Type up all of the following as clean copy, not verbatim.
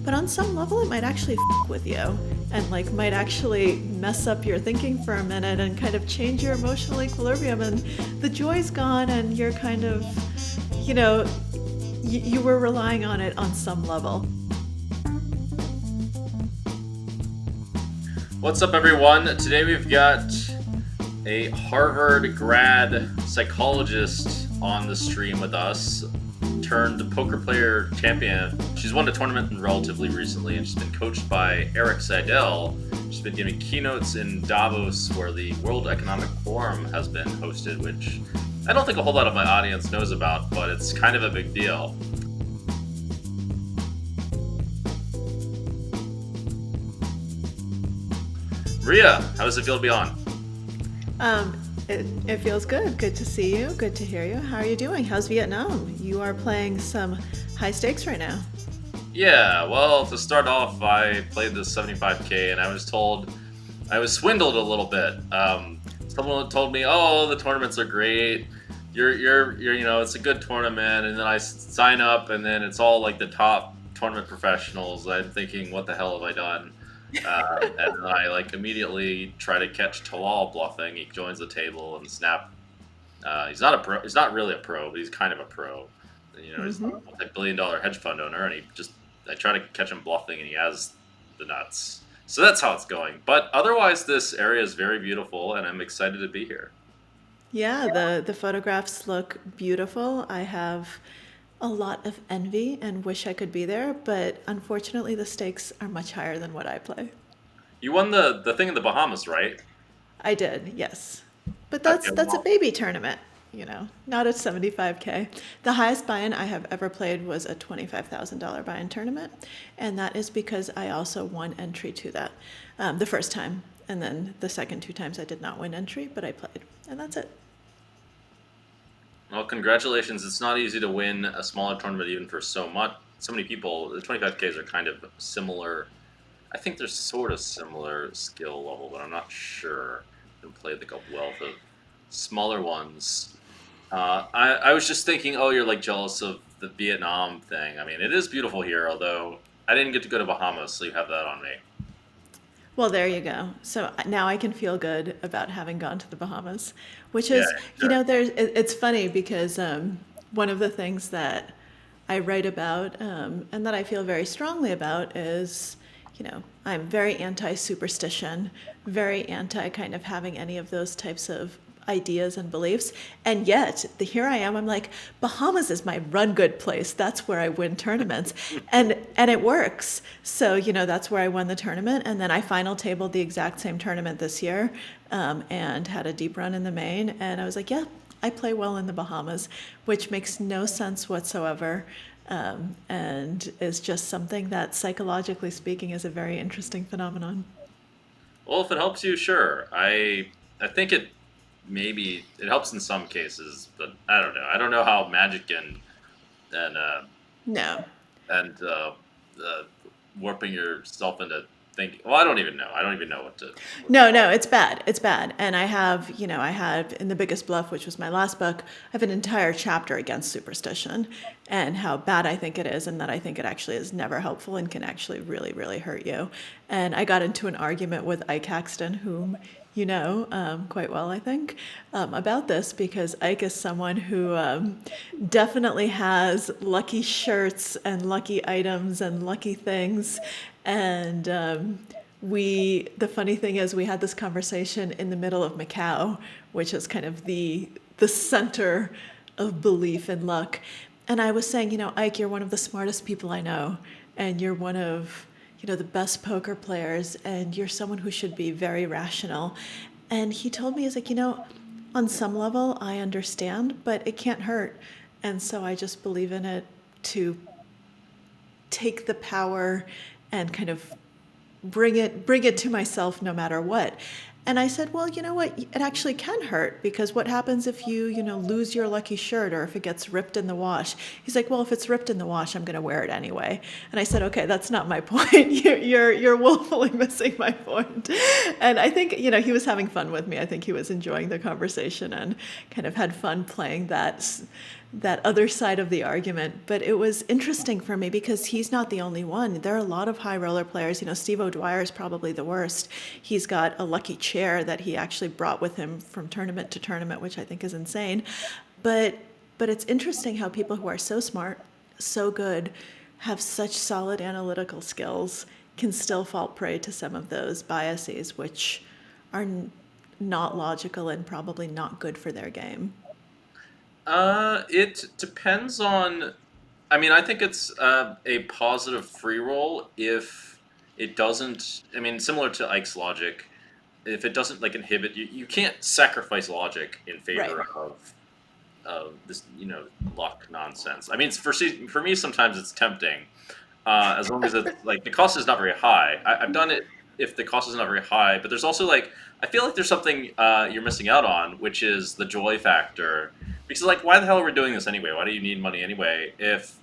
but on some level it might actually with you and like might actually mess up your thinking for a minute and kind of change your emotional equilibrium, and the joy's gone and you're kind of, you were relying on it on some level. What's up, everyone? Today we've got a Harvard grad psychologist on the stream with us, turned poker player champion. She's won a tournament relatively recently, and she's been coached by Erik Seidel. She's been giving keynotes in Davos, where the World Economic Forum has been hosted, which I don't think a whole lot of my audience knows about, but it's kind of a big deal. Ria, how does it feel to be on? It feels good. Good to see you. Good to hear you. How are you doing? How's Vietnam? You are playing some high stakes right now. Yeah, well, to start off, I played the 75K, and I was told I was swindled a little bit. Someone told me, "Oh, the tournaments are great. You're, it's a good tournament." And then I sign up, and then it's all like the top tournament professionals. I'm thinking, what the hell have I done? And then I immediately try to catch Talal bluffing. He joins the table and snap. He's not a pro. He's not really a pro, but he's kind of a pro. He's a multi-billion-dollar hedge fund owner, and I try to catch him bluffing, and he has the nuts. So that's how it's going. But otherwise, this area is very beautiful, and I'm excited to be here. Yeah, the photographs look beautiful. I have a lot of envy and wish I could be there, but unfortunately the stakes are much higher than what I play. You won the thing in the Bahamas, right? I did, yes. But that's a baby tournament, not a 75K. The highest buy-in I have ever played was a $25,000 buy-in tournament, and that is because I also won entry to that the first time, and then the second two times I did not win entry, but I played, and that's it. Well, congratulations. It's not easy to win a smaller tournament even for so many people. The 25Ks are kind of similar. I think they're sort of similar skill level, but I'm not sure. I haven't played a wealth of smaller ones. I was just thinking, you're jealous of the Vietnam thing. I mean, it is beautiful here, although I didn't get to go to Bahamas, so you have that on me. Well, there you go. So now I can feel good about having gone to the Bahamas, which is, sure. it's funny because one of the things that I write about and that I feel very strongly about is, I'm very anti-superstition, very anti kind of having any of those types of ideas and beliefs. And yet here I am, I'm like, Bahamas is my run good place. That's where I win tournaments. And it works. So, that's where I won the tournament. And then I final tabled the exact same tournament this year and had a deep run in the main. And I was like, yeah, I play well in the Bahamas, which makes no sense whatsoever. And is just something that psychologically speaking is a very interesting phenomenon. Well, if it helps you, sure. I think maybe it helps in some cases, but I don't know. I don't know how magic and No. Warping yourself into thinking. Well, I don't even know. I don't even know what to. No, it's bad. It's bad. And I have in the Biggest Bluff, which was my last book, I have an entire chapter against superstition and how bad I think it is, and that I think it actually is never helpful and can actually really, really hurt you. And I got into an argument with Ike Haxton, whom you know quite well, I think, about this, because Ike is someone who definitely has lucky shirts and lucky items and lucky things. And the funny thing is, we had this conversation in the middle of Macau, which is kind of the center of belief and luck. And I was saying, Ike, you're one of the smartest people I know, and you're one of the best poker players, and you're someone who should be very rational. And he told me, he's like, on some level I understand, but it can't hurt. And so I just believe in it to take the power and kind of bring it to myself no matter what. And I said, well, you know what? It actually can hurt because what happens if you lose your lucky shirt or if it gets ripped in the wash? He's like, well, if it's ripped in the wash, I'm going to wear it anyway. And I said, okay, that's not my point. You're woefully missing my point. And I think, he was having fun with me. I think he was enjoying the conversation and kind of had fun playing that other side of the argument. But it was interesting for me because he's not the only one. There are a lot of high roller players. Steve O'Dwyer is probably the worst. He's got a lucky chair that he actually brought with him from tournament to tournament, which I think is insane. But it's interesting how people who are so smart, so good, have such solid analytical skills can still fall prey to some of those biases, which are not logical and probably not good for their game. It depends on. I mean, I think it's a positive free roll if it doesn't. I mean, similar to Ike's logic, if it doesn't like inhibit you, you can't sacrifice logic in Right. favor of this, luck nonsense. I mean, for me, sometimes it's tempting, as long as it's like the cost is not very high. I've done it if the cost is not very high, but there's also like I feel like there's something you're missing out on, which is the joy factor. Because like, why the hell are we doing this anyway? Why do you need money anyway? If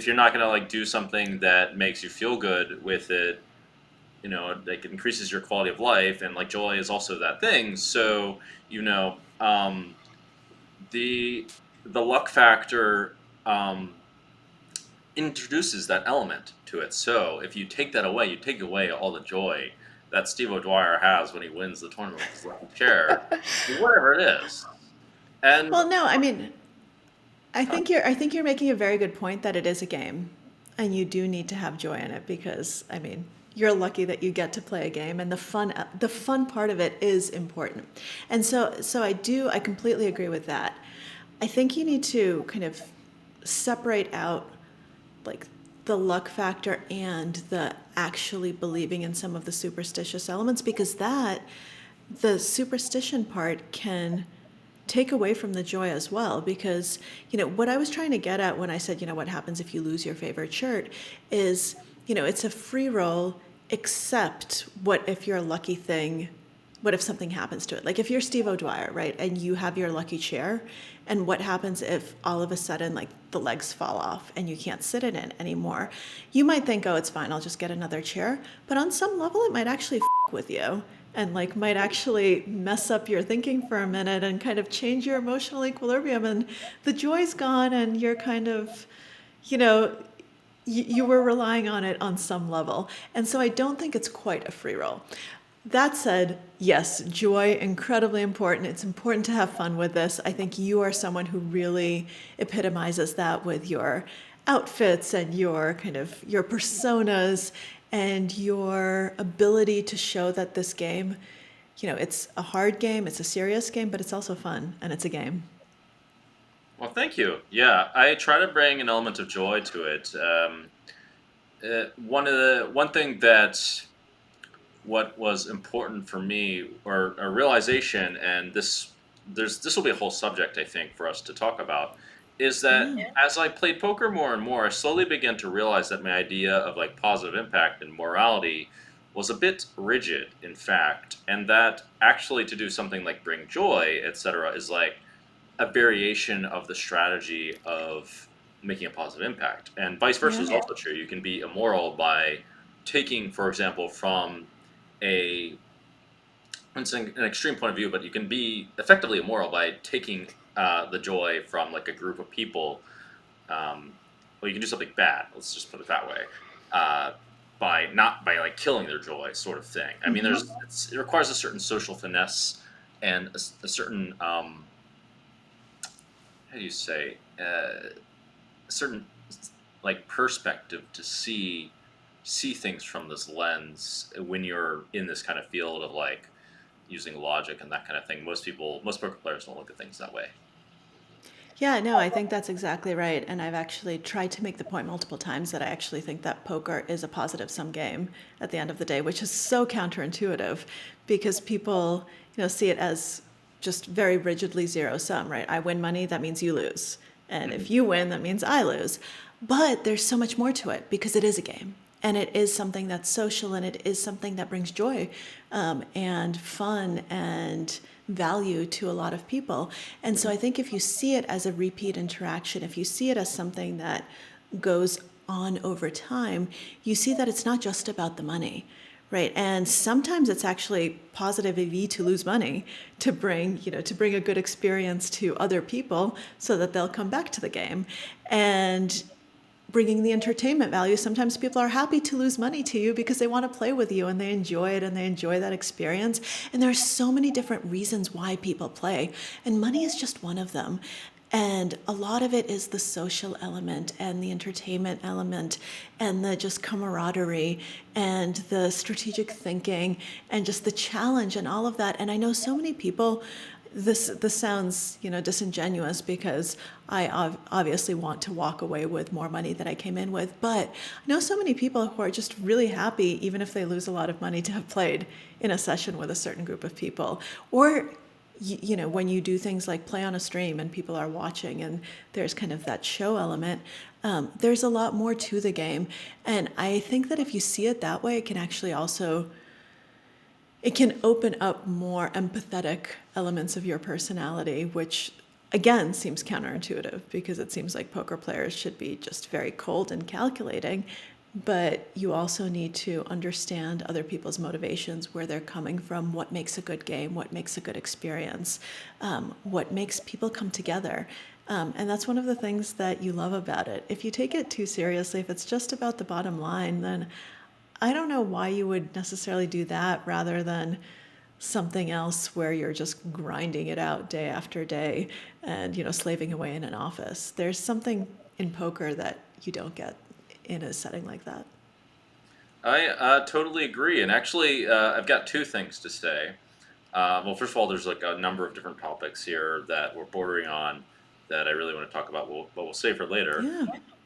you're not gonna like do something that makes you feel good with it, like it increases your quality of life, and like joy is also that thing. So the the luck factor introduces that element to it. So if you take that away, you take away all the joy that Steve O'Dwyer has when he wins the tournament with his lucky chair, whatever it is. And Well, no, I mean, I think you're making a very good point that it is a game, and you do need to have joy in it because I mean you're lucky that you get to play a game, and the fun part of it is important. And so I completely agree with that. I think you need to kind of separate out like the luck factor and the actually believing in some of the superstitious elements because the superstition part can take away from the joy as well because what I was trying to get at when I said what happens if you lose your favorite shirt is it's a free roll except what if your lucky thing what if something happens to it like if you're Steve O'Dwyer, right, and you have your lucky chair, and what happens if all of a sudden like the legs fall off and you can't sit in it anymore? You might think, oh, it's fine, I'll just get another chair, but on some level it might actually with you and like might actually mess up your thinking for a minute and kind of change your emotional equilibrium, and the joy's gone and you're kind of you know you were relying on it on some level. And so I don't think it's quite a free roll. That said, yes, joy, incredibly important. It's important to have fun with this. I think you are someone who really epitomizes that with your outfits and your kind of your personas and your ability to show that this game, it's a hard game, it's a serious game, but it's also fun and it's a game. well, thank you. Yeah, I try to bring an element of joy to it. One thing that what was important for me, or a realization, and this will be a whole subject I think for us to talk about, is that Yeah. as I played poker more and more, I slowly began to realize that my idea of like positive impact and morality was a bit rigid, in fact, and that actually to do something like bring joy, etc., is like a variation of the strategy of making a positive impact. And vice versa is Yeah. also true. You can be immoral by taking, for example, from a it's an extreme point of view, but you can be effectively immoral by taking the joy from like a group of people. Well, you can do something bad. Let's just put it that way. Uh, by not by like killing their joy, sort of thing. I mean, it requires a certain social finesse and a certain how do you say a certain like perspective to see things from this lens when you're in this kind of field of like using logic and that kind of thing. Most poker players don't look at things that way. Yeah, no, I think that's exactly right. And I've actually tried to make the point multiple times that I actually think that poker is a positive sum game at the end of the day, which is so counterintuitive because people, see it as just very rigidly zero sum, right? I win money, that means you lose. And Mhm. if you win, that means I lose. But there's so much more to it because it is a game. And it is something that's social, and it is something that brings joy and fun and value to a lot of people. And so I think if you see it as a repeat interaction, if you see it as something that goes on over time, you see that it's not just about the money. Right. And sometimes it's actually positive AV to lose money to bring, to bring a good experience to other people so that they'll come back to the game. And bringing the entertainment value, sometimes people are happy to lose money to you because they want to play with you and they enjoy it and they enjoy that experience. And there are so many different reasons why people play, and money is just one of them. And a lot of it is the social element and the entertainment element and the just camaraderie and the strategic thinking and just the challenge and all of that. And I know so many people, this sounds, disingenuous, because I obviously want to walk away with more money than I came in with. But I know so many people who are just really happy, even if they lose a lot of money, to have played in a session with a certain group of people. Or when you do things like play on a stream and people are watching and there's kind of that show element, there's a lot more to the game. And I think that if you see it that way, it can open up more empathetic elements of your personality, which again seems counterintuitive because it seems like poker players should be just very cold and calculating. But you also need to understand other people's motivations, where they're coming from, what makes a good game, what makes a good experience, what makes people come together. And that's one of the things that you love about it. If you take it too seriously, if it's just about the bottom line, then I don't know why you would necessarily do that rather than something else where you're just grinding it out day after day and, slaving away in an office. There's something in poker that you don't get in a setting like that. I totally agree. And actually, I've got two things to say. Well, first of all, there's like a number of different topics here that we're bordering on that I really want to talk about, but we'll save for later.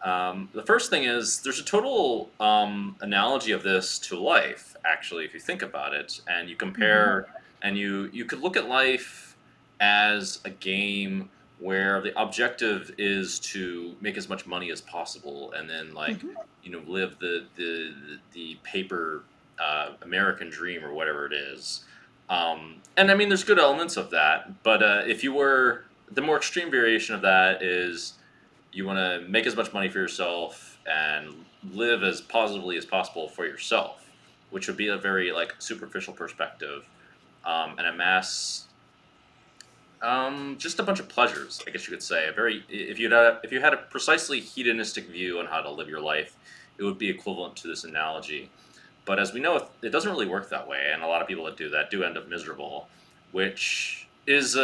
Yeah. The first thing is there's a total analogy of this to life, actually, if you think about it, and you compare, and you could look at life as a game where the objective is to make as much money as possible, and then live the paper American dream or whatever it is. And I mean, there's good elements of that, but if you were the more extreme variation of that is you want to make as much money for yourself and live as positively as possible for yourself, which would be a very superficial perspective, and amass just a bunch of pleasures, I guess you could say. If you had a precisely hedonistic view on how to live your life, it would be equivalent to this analogy. But as we know, it doesn't really work that way, and a lot of people that do that do end up miserable, which is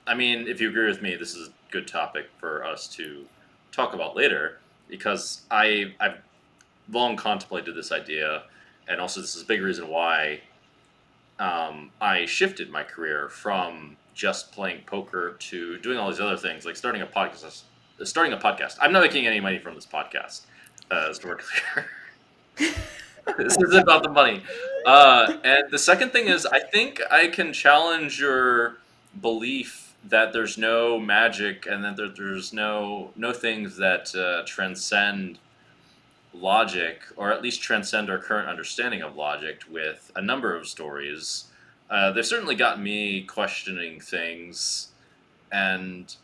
I mean, if you agree with me, this is a good topic for us to talk about later, because I've long contemplated this idea, and also this is a big reason why I shifted my career from just playing poker to doing all these other things, like starting a podcast. I'm not making any money from this podcast, as we're clear. This is about the money. And the second thing is, I think I can challenge your belief that there's no magic and that there's no things that transcend logic, or at least transcend our current understanding of logic, with a number of stories. They've certainly got me questioning things, and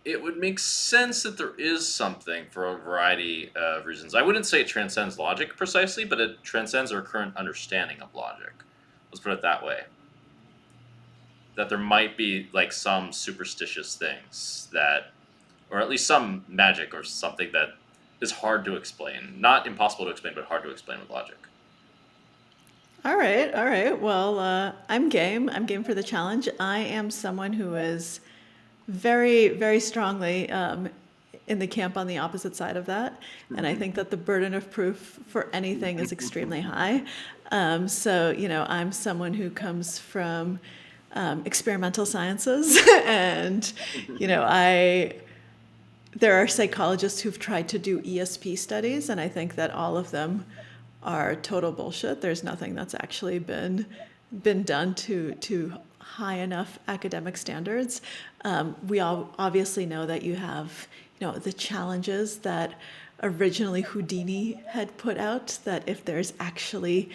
it would make sense that there is something for a variety of reasons. I wouldn't say it transcends logic precisely, but it transcends our current understanding of logic. Let's put it that way. That there might be some superstitious things that, or at least some magic or something that is hard to explain. Not impossible to explain, but hard to explain with logic. All right, all right. Well, I'm game. I'm game for the challenge. I am someone who is very, very strongly in the camp on the opposite side of that. And I think that the burden of proof for anything is extremely high. So, I'm someone who comes from experimental sciences and, there are psychologists who've tried to do ESP studies, and I think that all of them are total bullshit. There's nothing that's actually been done to high enough academic standards. We all obviously know that you have, the challenges that originally Houdini had put out, that if there's actually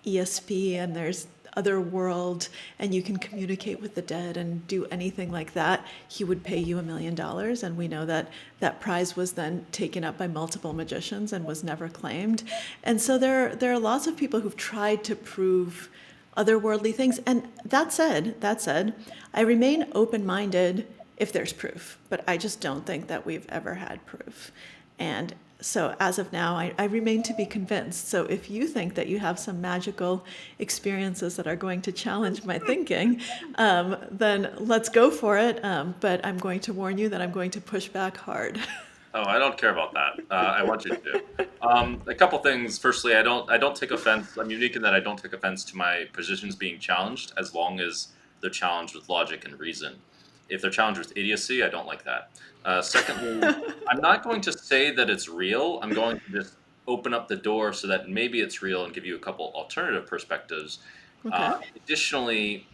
ESP and there's other world and you can communicate with the dead and do anything like that, he would pay you $1 million. And we know that that prize was then taken up by multiple magicians and was never claimed. And so there are lots of people who've tried to prove otherworldly things. And that said, I remain open-minded if there's proof, but I just don't think that we've ever had proof. And so as of now, I remain to be convinced. So if you think that you have some magical experiences that are going to challenge my thinking, then let's go for it. But I'm going to warn you that I'm going to push back hard. Oh, I don't care about that. I want you to. A couple things. Firstly, I don't take offense. I'm unique in that I don't take offense to my positions being challenged, as long as they're challenged with logic and reason. If they're challenged with idiocy, I don't like that. Secondly, I'm not going to say that it's real. I'm going to just open up the door so that maybe it's real and give you a couple alternative perspectives. Okay. Additionally,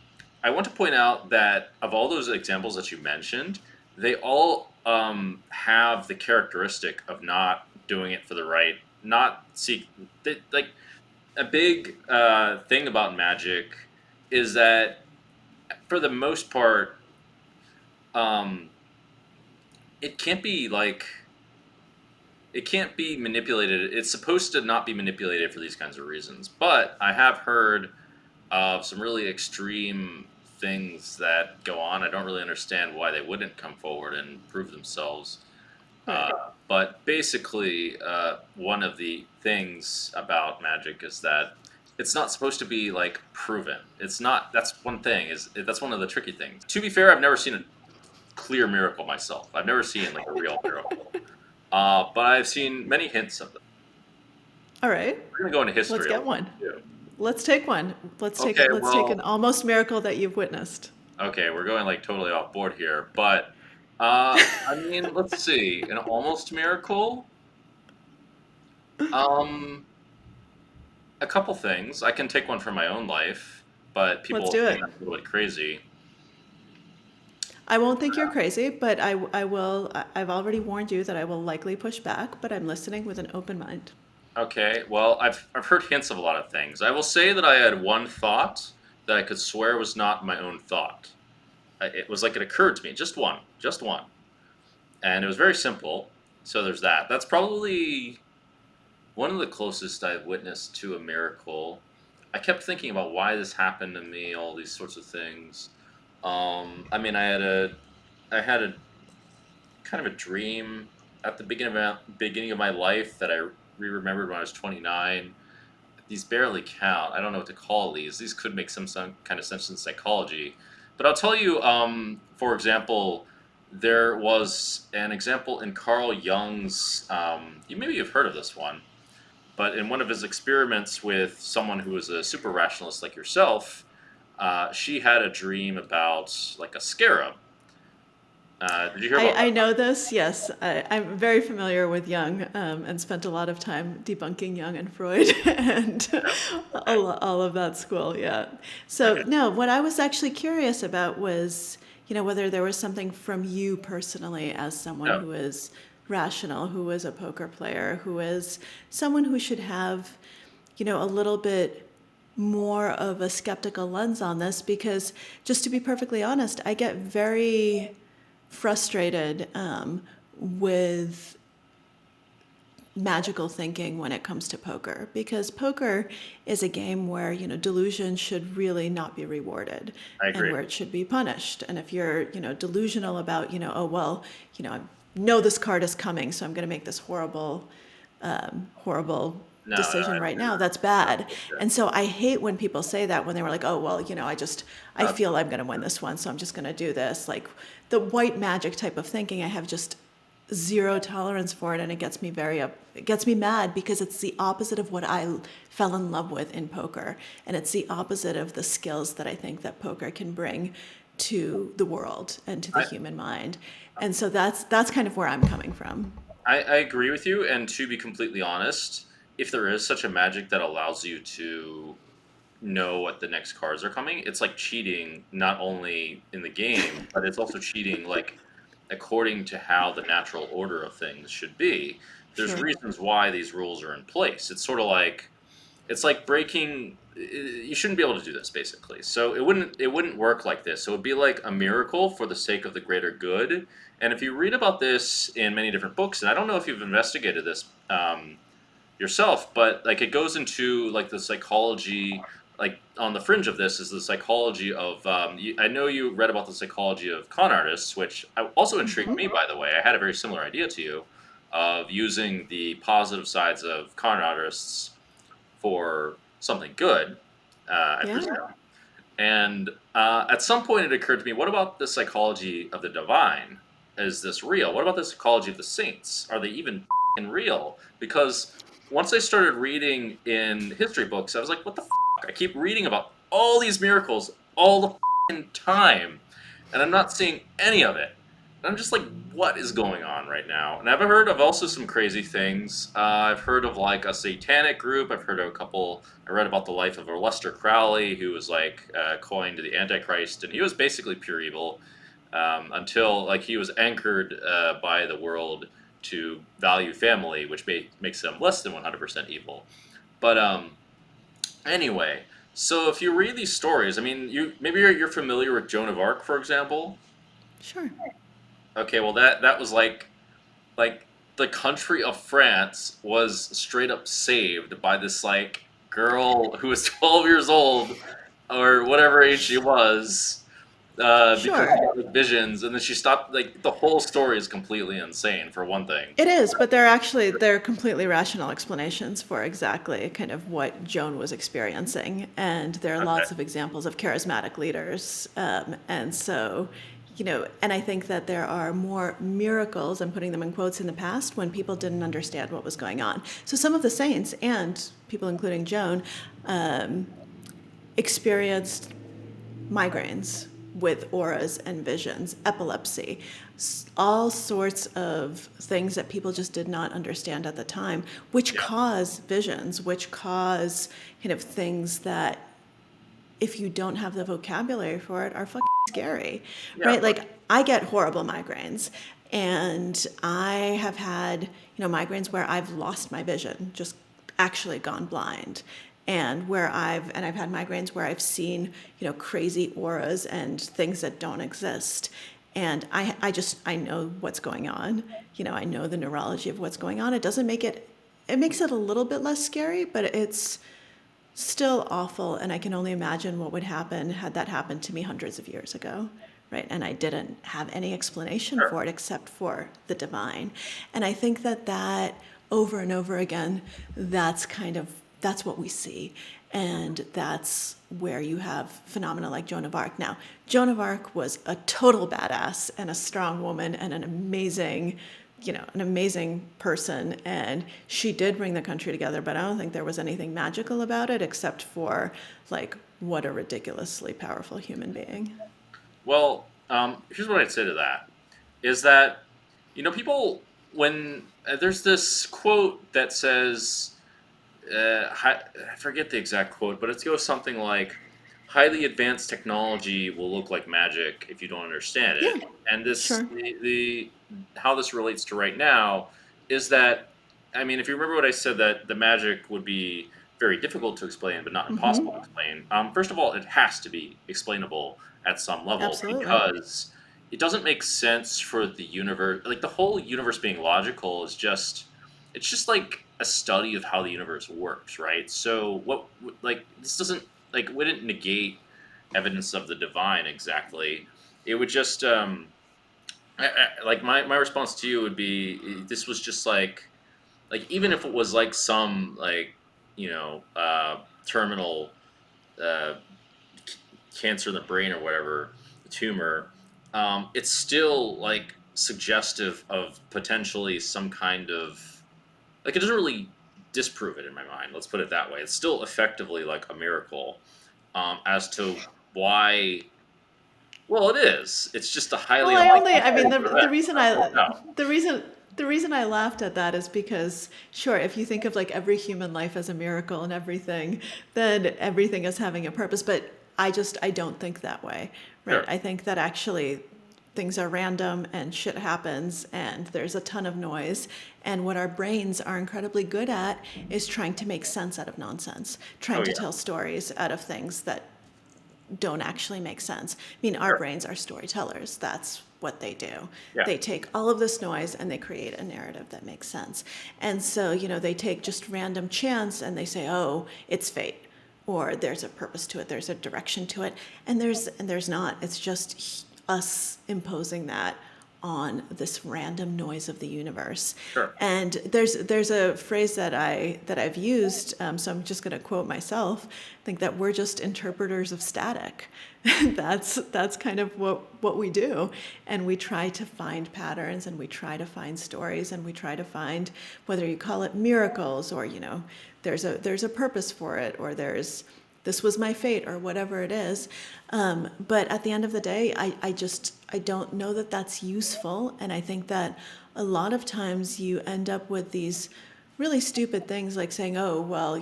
I want to point out that of all those examples that you mentioned, they all have the characteristic of not doing it for the right, not seek. Like a big thing about magic is that, for the most part, it can't be like it can't be manipulated. It's supposed to not be manipulated for these kinds of reasons. But I have heard of some really extreme things that go on. I don't really understand why they wouldn't come forward and prove themselves. Right. But basically, one of the things about magic is that it's not supposed to be like proven. It's not. That's one thing. That's one of the tricky things. To be fair, I've never seen a clear miracle myself. I've never seen like a real miracle. But I've seen many hints of them. All right. We're gonna go into history. Let's get one. Let's take one. Let's take Okay, let's take an almost miracle that you've witnessed. Okay, we're going like totally off board here, but I mean, let's see, an almost miracle. A couple things. I can take one from my own life, but people Let's do it. think I'm a little bit crazy. I won't think you're crazy, but I will. I've already warned you that I will likely push back, but I'm listening with an open mind. Okay, well, I've heard hints of a lot of things. I will say that I had one thought that I could swear was not my own thought. It was like it occurred to me, just one, and it was very simple. So there's that. That's probably one of the closest I've witnessed to a miracle. I kept thinking about why this happened to me, all these sorts of things. I mean, I had a kind of a dream at the beginning of my life that I remembered when I was 29. These barely count. I don't know what to call these. These could make some kind of sense in psychology. But I'll tell you, for example, there was an example in Carl Jung's, you maybe you've heard of this one, but in one of his experiments with someone who was a super rationalist like yourself, she had a dream about like a scarab. Did you hear about I that? know this. Yes, I'm very familiar with Jung, and spent a lot of time debunking Jung and Freud and Okay. all of that school. Yeah. So Okay. no, what I was actually curious about was, whether there was something from you personally as someone No. who is rational, who is a poker player, who is someone who should have, a little bit more of a skeptical lens on this, because just to be perfectly honest, I get very frustrated with magical thinking when it comes to poker, because poker is a game where delusion should really not be rewarded, I and agree. where it should be punished. And if you're delusional about oh well, I know this card is coming, so I'm going to make this horrible No, decision I right think now, you're that's bad. bullshit. And so I hate when people say that, when they were like, oh well, I That's feel I'm going to win this one, so I'm just going to do this. Like the white magic type of thinking, I have just zero tolerance for it, and it gets me mad, because it's the opposite of what I fell in love with in poker, and it's the opposite of the skills that I think that poker can bring to the world and to the I, human mind. And so that's kind of where I'm coming from. I agree with you, and to be completely honest, if there is such a magic that allows you to know what the next cards are coming, it's like cheating not only in the game, but it's also cheating like according to how the natural order of things should be. there's Sure. reasons why these rules are in place. It's like breaking. You shouldn't be able to do this, basically. So it wouldn't work like this. So it'd be like a miracle for the sake of the greater good. And if you read about this in many different books, and I don't know if you've investigated this yourself, but like it goes into like the psychology. Like on the fringe of this is the psychology of. I know you read about the psychology of con artists, which also intrigued me. By the way, I had a very similar idea to you of using the positive sides of con artists for something good, I Yeah. presume. And at some point, it occurred to me: what about the psychology of the divine? Is this real? What about the psychology of the saints? Are they even f***ing real? Because once I started reading in history books, I was like, what the f***? I keep reading about all these miracles all the f***ing time, and I'm not seeing any of it. And I'm just like, what is going on right now? And I've heard of also some crazy things. I've heard of like a satanic group. I've heard of a couple. I read about the life of Aleister Crowley, who was like coined the Antichrist, and he was basically pure evil until like he was anchored by the world to value family, which makes them less than 100% evil. But anyway, so if you read these stories, I mean, you're familiar with Joan of Arc, for example. Sure. Okay, well that was like the country of France was straight up saved by this like girl who was 12 years old or whatever age she was because Sure. she got like, visions, and then she stopped. Like the whole story is completely insane for one thing. It is, but there are completely rational explanations for exactly kind of what Joan was experiencing, and there are Okay, lots of examples of charismatic leaders, and so, and I think that there are more miracles, I'm putting them in quotes, in the past when people didn't understand what was going on. So some of the saints and people, including Joan, experienced migraines with auras and visions, epilepsy, all sorts of things that people just did not understand at the time, which yeah, cause visions, which cause kind of things that, if you don't have the vocabulary for it, are fucking scary, yeah, right? of course. Like, I get horrible migraines, and I have had, migraines where I've lost my vision, just actually gone blind, and I've had migraines where I've seen, crazy auras and things that don't exist. And I know what's going on. I know the neurology of what's going on. It makes it a little bit less scary, but it's still awful, and I can only imagine what would happen had that happened to me hundreds of years ago, right? And I didn't have any explanation Sure. for it except for the divine. And I think that over and over again, that's what we see. And that's where you have phenomena like Joan of Arc. Now, Joan of Arc was a total badass and a strong woman and an amazing person, and she did bring the country together, but I don't think there was anything magical about it except for, like, what a ridiculously powerful human being. Well, here's what I'd say to that: is that people when there's this quote that says I forget the exact quote, but it goes something like, "Highly advanced technology will look like magic if you don't understand Yeah, it." And this, sure. the how this relates to right now is that, I mean, if you remember what I said, that the magic would be very difficult to explain, but not impossible to explain. First of all, it has to be explainable at some level Absolutely. because it doesn't make sense for the universe, like the whole universe being logical is just it's just like a study of how the universe works, right? So what like this doesn't like wouldn't negate evidence of the divine exactly. It would just like my response to you would be this was just like even if it was like some like terminal uh, cancer in the brain or whatever, the tumor, it's still like suggestive of potentially some kind of like it doesn't really disprove it in my mind. Let's put it that way. It's still effectively like a miracle as to why. Well, it is. It's just a Well, highly unlikely I mean, event. No. the reason, the reason I laughed at that is because, sure, if you think of like every human life as a miracle and everything, then everything is having a purpose. But I don't think that way, right? Sure. I think that actually things are random and shit happens and there's a ton of noise. And what our brains are incredibly good at is trying to make sense out of nonsense, trying Oh to yeah. tell stories out of things that don't actually make sense. I mean, our Sure. brains are storytellers. That's what they do. Yeah. They take all of this noise and they create a narrative that makes sense. And so, they take just random chance and they say, "Oh, it's fate." Or there's a purpose to it, there's a direction to it. And there's not. It's just us imposing that on this random noise of the universe. Sure. And there's a phrase that I've used, so I'm just going to quote myself. I think that we're just interpreters of static. That's kind of what we do, and we try to find patterns, and we try to find stories, and we try to find, whether you call it miracles, or there's a purpose for it, or this was my fate, or whatever it is. But at the end of the day, I don't know that that's useful. And I think that a lot of times you end up with these really stupid things like saying, "Oh, well,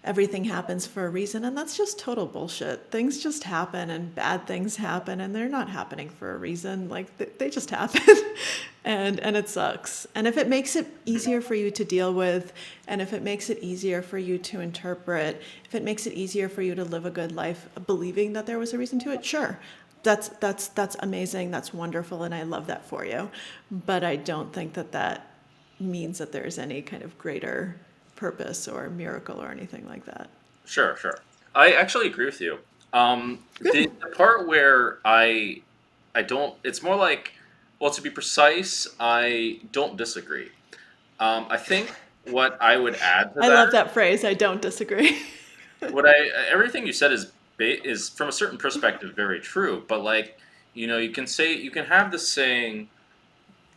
everything happens for a reason." And that's just total bullshit. Things just happen and bad things happen, and they're not happening for a reason. Like they just happen. And it sucks. And if it makes it easier for you to deal with, and if it makes it easier for you to interpret, if it makes it easier for you to live a good life believing that there was a reason to it, sure. That's amazing. That's wonderful, and I love that for you. But I don't think that means that there's any kind of greater purpose or miracle or anything like that. Sure. Sure. I actually agree with you. The part where I don't. It's more like, well, to be precise, I don't disagree. I think what I would add to I that, love that phrase. I don't disagree. everything you said is from a certain perspective very true. But like, you can say, you can have this saying,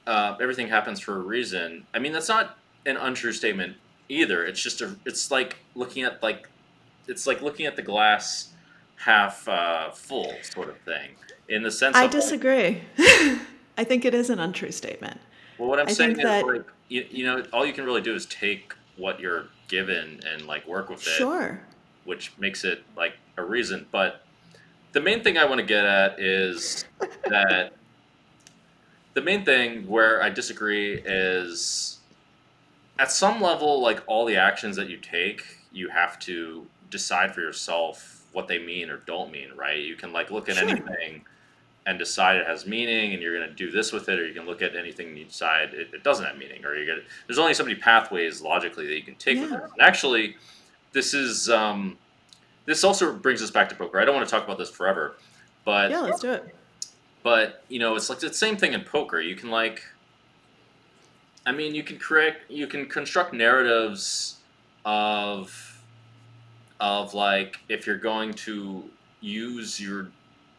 everything happens for a reason. I mean, that's not an untrue statement either. It's like looking at the glass half full sort of thing, in the sense I of like, disagree. I think it is an untrue statement. well, what I'm I think saying is that, like, all you can really do is take what you're given and like work with it, sure. which makes it like a reason. But the main thing I want to get at is that the main thing where I disagree is, at some level, like, all the actions that you take, you have to decide for yourself what they mean or don't mean, right? You can like look at Sure. anything and decide it has meaning and you're going to do this with it, or you can look at anything and you decide it doesn't have meaning, or there's only so many pathways logically that you can take with Yeah. it. And actually, this is this also brings us back to poker. I don't want to talk about this forever, Yeah, but let's do it. it's like the same thing in poker. You can like, I mean, you can construct narratives of like, if you're going to use your,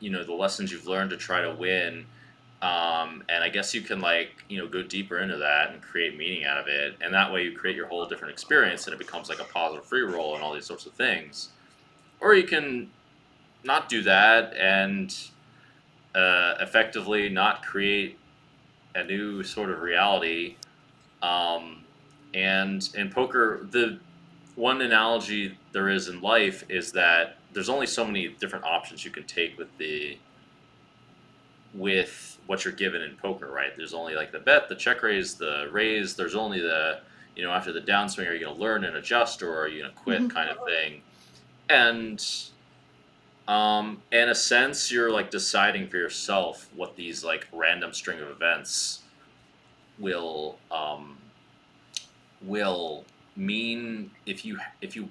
the lessons you've learned to try to win, and I guess you can like, go deeper into that and create meaning out of it, and that way you create your whole different experience, and it becomes like a positive free roll and all these sorts of things. Or you can not do that and effectively not create a new sort of reality. And in poker, the one analogy there is in life is that there's only so many different options you can take with what you're given in poker, right? There's only like the bet, the check raise, the raise. There's only the, after the downswing, are you going to learn and adjust, or are you going to quit, kind of thing. And in a sense, you're like deciding for yourself what these like random string of events will mean, if you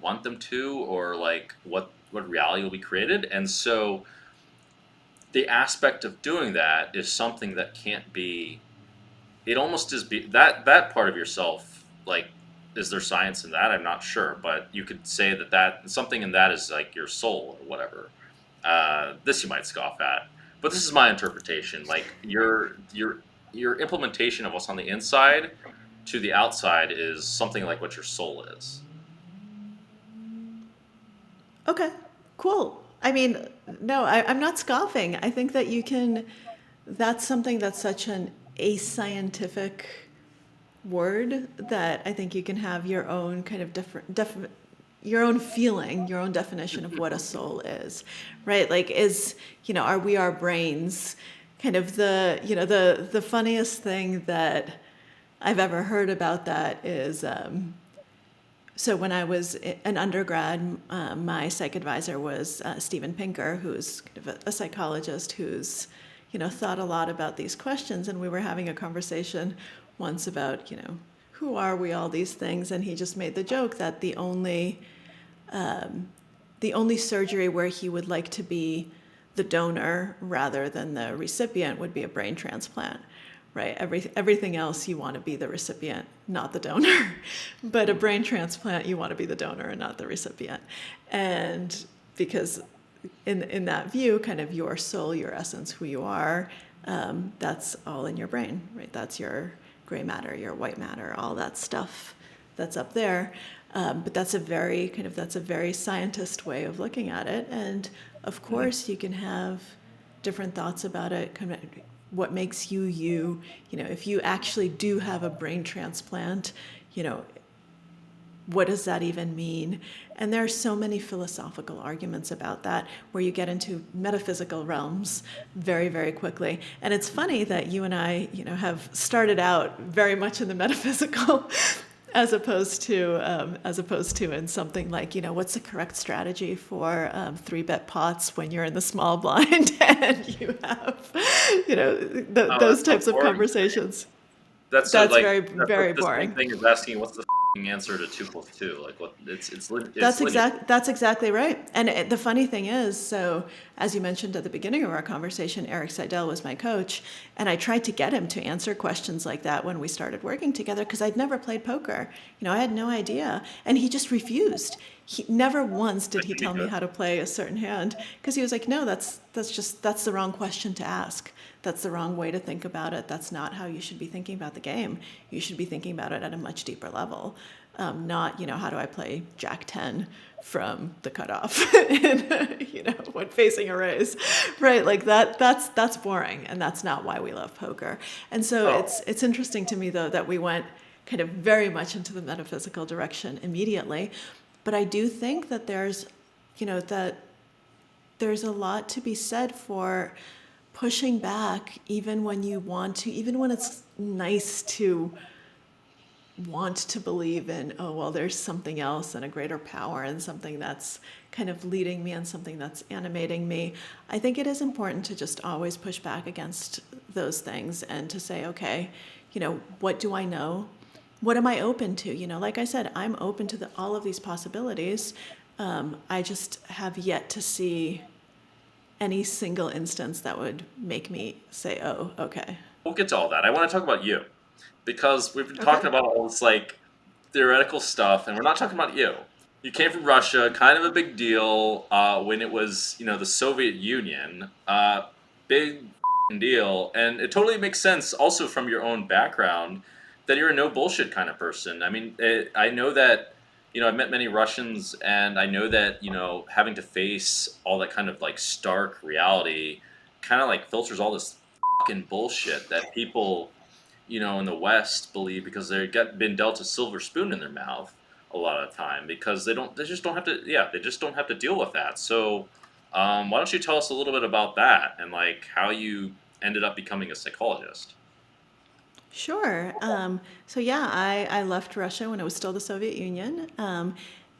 want them to, or like what reality will be created. And so the aspect of doing that is something that can't be, it almost is that part of yourself, like, is there science in that? I'm not sure, but you could say that something in that is like your soul or whatever. This you might scoff at, but this is my interpretation. Like, your implementation of what's on the inside to the outside is something like what your soul is. Okay, cool. I mean, no, I'm not scoffing. I think that that's something that's such an ascientific word that I think you can have your own kind of your own feeling, your own definition of what a soul is, right? Like, are we our brains kind of the funniest thing that I've ever heard about that is, so when I was an undergrad, my psych advisor was Steven Pinker, who's kind of a psychologist who's, thought a lot about these questions. And we were having a conversation once about, who are we, all these things. And he just made the joke that the only surgery where he would like to be the donor rather than the recipient would be a brain transplant. Right, everything else you want to be the recipient, not the donor. But a brain transplant, you want to be the donor and not the recipient. And because in that view, kind of your soul, your essence, who you are, that's all in your brain, right? That's your gray matter, your white matter, all that stuff that's up there. But that's a very scientist way of looking at it. And of course, you can have different thoughts about it. What makes you, if you actually do have a brain transplant, what does that even mean? And there are so many philosophical arguments about that where you get into metaphysical realms very, very quickly. And it's funny that you and I, have started out very much in the metaphysical as opposed to in something like, what's the correct strategy for 3-bet pots when you're in the small blind and you have, those types of conversations. That's very, that's very like the same boring. thing as asking what's the answer to 2 + 2. Like what it's That's exactly right. And the funny thing is, so as you mentioned at the beginning of our conversation, Erik Seidel was my coach, and I tried to get him to answer questions like that when we started working together because I'd never played poker. I had no idea, and he just refused. He never once did he tell me how to play a certain hand because he was like, "No, that's the wrong question to ask. That's the wrong way to think about it. That's not how you should be thinking about the game. You should be thinking about it at a much deeper level. Not, how do I play Jack 10 from the cutoff, when facing a raise, right? Like that's boring, and that's not why we love poker. And so it's interesting to me though that we went kind of very much into the metaphysical direction immediately, but I do think that there's a lot to be said for pushing back even when you want to, even when it's nice to want to believe in, there's something else and a greater power and something that's kind of leading me and something that's animating me. I think it is important to just always push back against those things and to say, okay, what do I know? What am I open to? Like I said, I'm open to all of these possibilities. I just have yet to see any single instance that would make me say, oh, okay. We'll get to all that. I want to talk about you because we've been Okay. talking about all this theoretical stuff, and we're not talking about you. You came from Russia, kind of a big deal when it was, the Soviet Union. Big deal, and it totally makes sense also from your own background that you're a no bullshit kind of person. I mean, I know that, I've met many Russians, and I know that, having to face all that kind of stark reality kind of filters all this fucking bullshit that people, in the West believe because been dealt a silver spoon in their mouth a lot of the time because they just don't have to deal with that. So, why don't you tell us a little bit about that and how you ended up becoming a psychologist? Sure. So yeah, I left Russia when it was still the Soviet Union.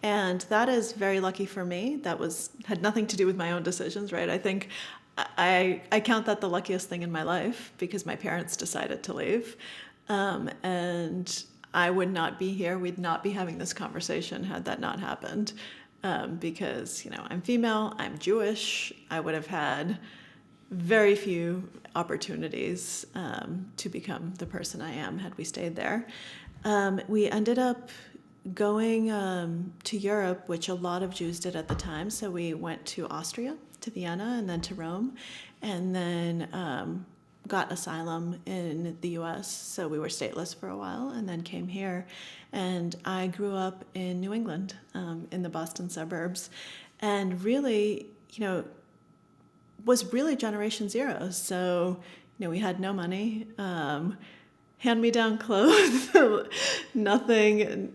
And that is very lucky for me. That had nothing to do with my own decisions, right? I think I count that the luckiest thing in my life because my parents decided to leave. And I would not be here. We'd not be having this conversation had that not happened. Because, I'm female, I'm Jewish. I would have had very few opportunities to become the person I am had we stayed there. We ended up going to Europe, which a lot of Jews did at the time. So we went to Austria, to Vienna, and then to Rome, and then got asylum in the US. So we were stateless for a while and then came here. And I grew up in New England, in the Boston suburbs, and really, was really Generation Zero. So, we had no money, hand-me-down clothes, nothing,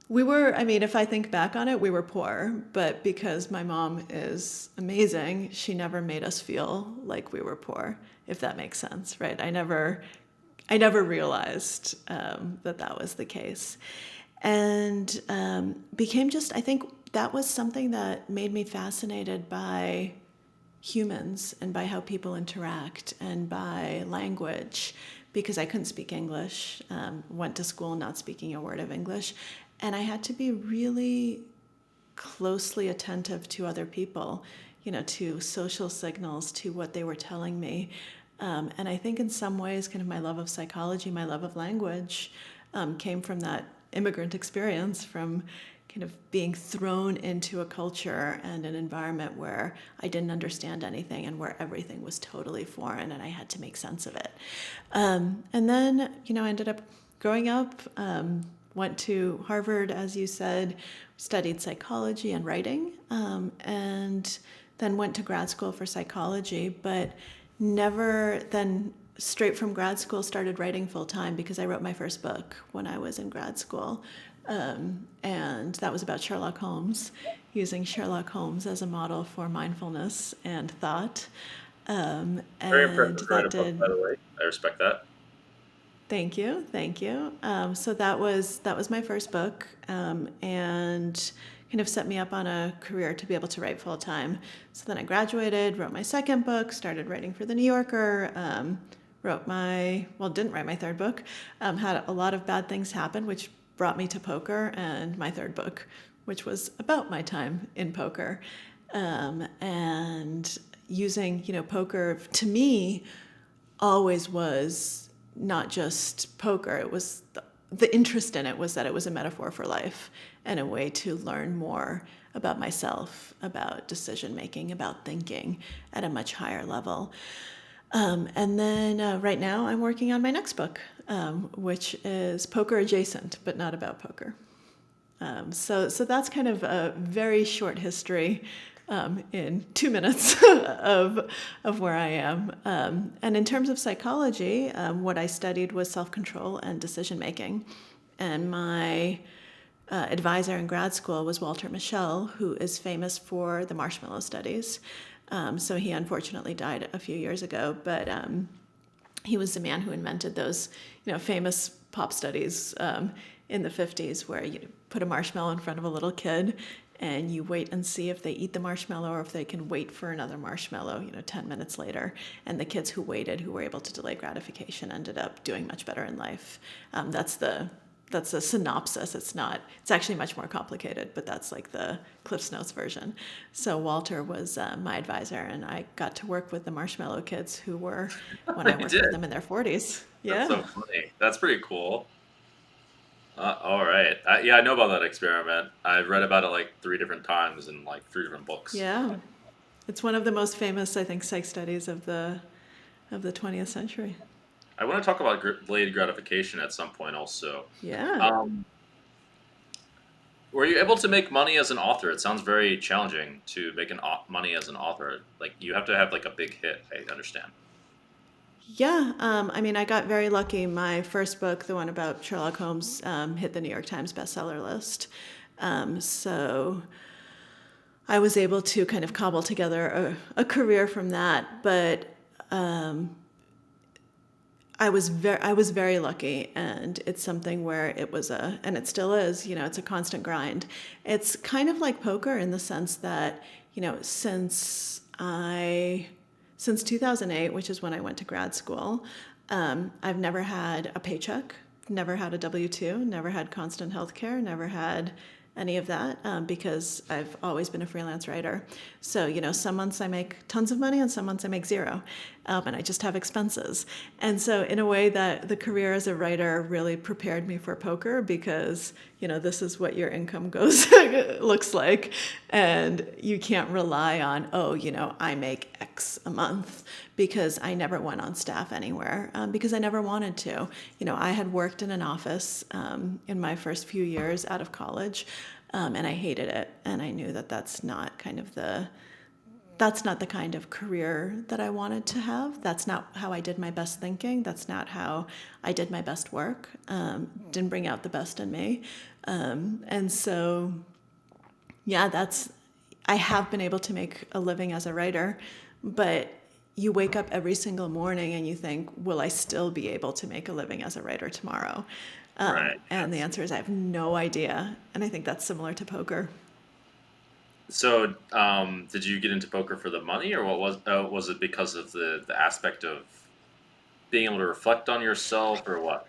We were, I mean, if I think back on it, we were poor, but because my mom is amazing, she never made us feel like we were poor, if that makes sense, right? I never realized that that was the case. And became just, I think that was something that made me fascinated by humans and by how people interact and by language because I couldn't speak English, went to school not speaking a word of English, and I had to be really closely attentive to other people, to social signals, to what they were telling me. And I think in some ways, kind of my love of psychology, my love of language came from that immigrant experience, from kind of being thrown into a culture and an environment where I didn't understand anything and where everything was totally foreign and I had to make sense of it. And then, I ended up growing up, went to Harvard, as you said, studied psychology and writing, and then went to grad school for psychology, but never then straight from grad school started writing full time because I wrote my first book when I was in grad school. And that was about Sherlock Holmes, using Sherlock Holmes as a model for mindfulness and thought. Very And impressive that writer book, by did. the way. I respect that. Thank you, thank you. So that was my first book, and kind of set me up on a career to be able to write full time. So then I graduated, wrote my second book, started writing for the New Yorker. Didn't write my third book. Had a lot of bad things happen, which brought me to poker and my third book, which was about my time in poker, and using poker to me always was not just poker. It was the interest in it was that it was a metaphor for life and a way to learn more about myself, about decision making, about thinking at a much higher level. And then right now I'm working on my next book, which is poker adjacent, but not about poker. So that's kind of a very short history in 2 minutes of where I am. And in terms of psychology, what I studied was self-control and decision-making. And my advisor in grad school was Walter Mischel, who is famous for the marshmallow studies. So he unfortunately died a few years ago, but he was the man who invented those, famous pop studies in the 50s where you put a marshmallow in front of a little kid and you wait and see if they eat the marshmallow or if they can wait for another marshmallow, 10 minutes later. And the kids who waited, who were able to delay gratification, ended up doing much better in life. That's a synopsis. It's actually much more complicated, but that's like the Cliff's Notes version. So Walter was my advisor, and I got to work with the marshmallow kids who were, when I You worked did. with them, in their 40s. That's so Yeah. funny. That's pretty cool. All right. Yeah, I know about that experiment. I've read about it like 3 different times in like 3 different books. Yeah. It's one of the most famous, I think, psych studies of the 20th century. I want to talk about delayed gratification at some point also. Yeah. Um, were you able to make money as an author? It sounds very challenging to make money as an author. Like you have to have like a big hit. I understand. Yeah, I mean, I got very lucky. My first book, the one about Sherlock Holmes, hit the New York Times bestseller list. So I was able to kind of cobble together a career from that. But I was very lucky, and it's something where and it still is, it's a constant grind. It's kind of like poker in the sense that, since 2008, which is when I went to grad school, I've never had a paycheck, never had a W-2, never had constant health care, never had any of that, because I've always been a freelance writer. So, some months I make tons of money and some months I make zero, and I just have expenses. And so in a way that the career as a writer really prepared me for poker because, this is what your income looks like. And you can't rely on, I make X a month, because I never went on staff anywhere, because I never wanted to. I had worked in an office in my first few years out of college, and I hated it. And I knew that that's not kind of that's not the kind of career that I wanted to have. That's not how I did my best thinking. That's not how I did my best work. Didn't bring out the best in me. And so, yeah, I have been able to make a living as a writer, but you wake up every single morning and you think, will I still be able to make a living as a writer tomorrow? Right. And the answer is I have no idea. And I think that's similar to poker. So, did you get into poker for the money, or was it because of the aspect of being able to reflect on yourself, or what?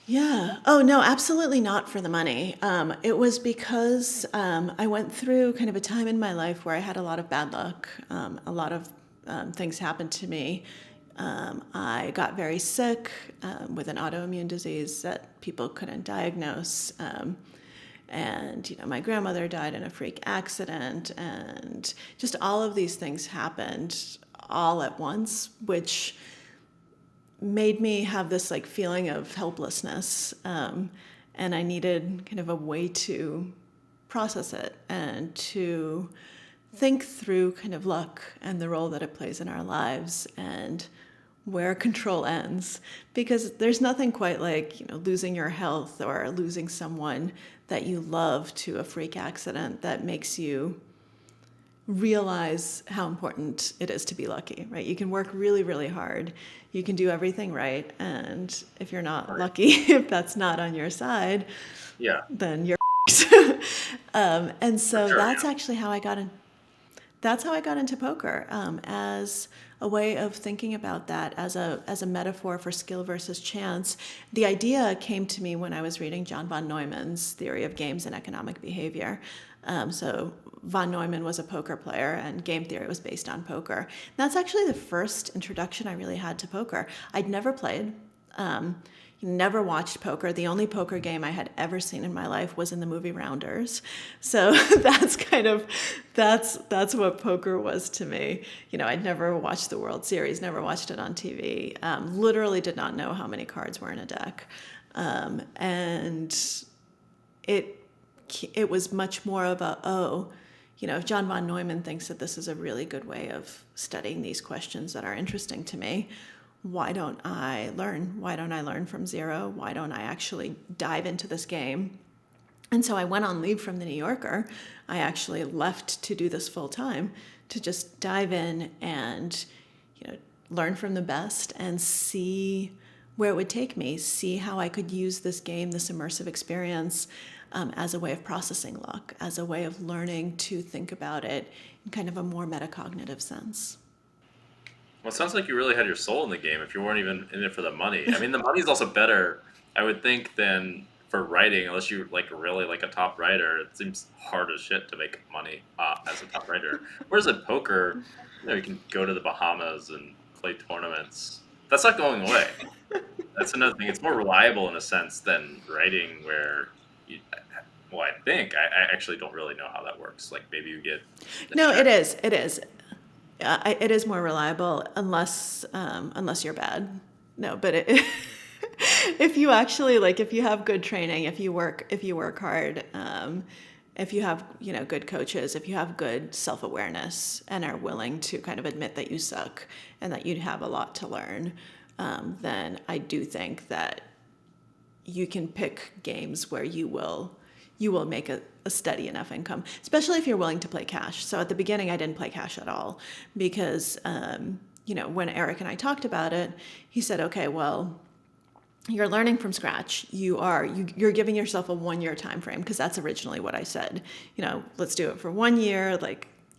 Yeah. Oh, no, absolutely not for the money. It was because I went through kind of a time in my life where I had a lot of bad luck. A lot of things happened to me. I got very sick with an autoimmune disease that people couldn't diagnose. And, my grandmother died in a freak accident. And just all of these things happened all at once, which made me have this like feeling of helplessness, and I needed kind of a way to process it and to think through kind of luck and the role that it plays in our lives and where control ends, because there's nothing quite like losing your health or losing someone that you love to a freak accident that makes you realize how important it is to be lucky, right? You can work really, really hard. You can do everything right. And if you're not lucky, if that's not on your side, Yeah, then you're and for so sure. that's actually how I got in. That's how I got into poker, as a way of thinking about that as a metaphor for skill versus chance. The idea came to me when I was reading John von Neumann's Theory of Games and Economic Behavior. So von Neumann was a poker player, and game theory was based on poker. That's actually the first introduction I really had to poker. I'd never played. Never watched poker. The only poker game I had ever seen in my life was in the movie Rounders. So that's what poker was to me. I'd never watched the World Series, never watched it on TV. Literally did not know how many cards were in a deck, and it was much more of if John von Neumann thinks that this is a really good way of studying these questions that are interesting to me, why don't I learn? Why don't I learn from zero? Why don't I actually dive into this game? And so I went on leave from the New Yorker. I actually left to do this full time, to just dive in and, learn from the best and see where it would take me, see how I could use this game, this immersive experience, as a way of processing luck, as a way of learning to think about it in kind of a more metacognitive sense. Well, it sounds like you really had your soul in the game if you weren't even in it for the money. I mean, the money's also better, I would think, than for writing, unless you like really like a top writer. It seems hard as shit to make money as a top writer. Whereas in poker, you can go to the Bahamas and play tournaments. That's not going away. That's another thing. It's more reliable in a sense than writing, where you, well, I think I actually don't really know how that works. Like maybe you get the No, check. it is. It is. It is more reliable unless you're bad. No, but if you actually if you have good training, if you work hard, if you have good coaches, if you have good self-awareness and are willing to kind of admit that you suck and that you have a lot to learn, then I do think that you can pick games where you will make a steady enough income, especially if you're willing to play cash. So at the beginning, I didn't play cash at all because, when Erik and I talked about it, he said, okay, well, you're learning from scratch. You're giving yourself a 1-year time frame, because that's originally what I said. Let's do it for 1 year.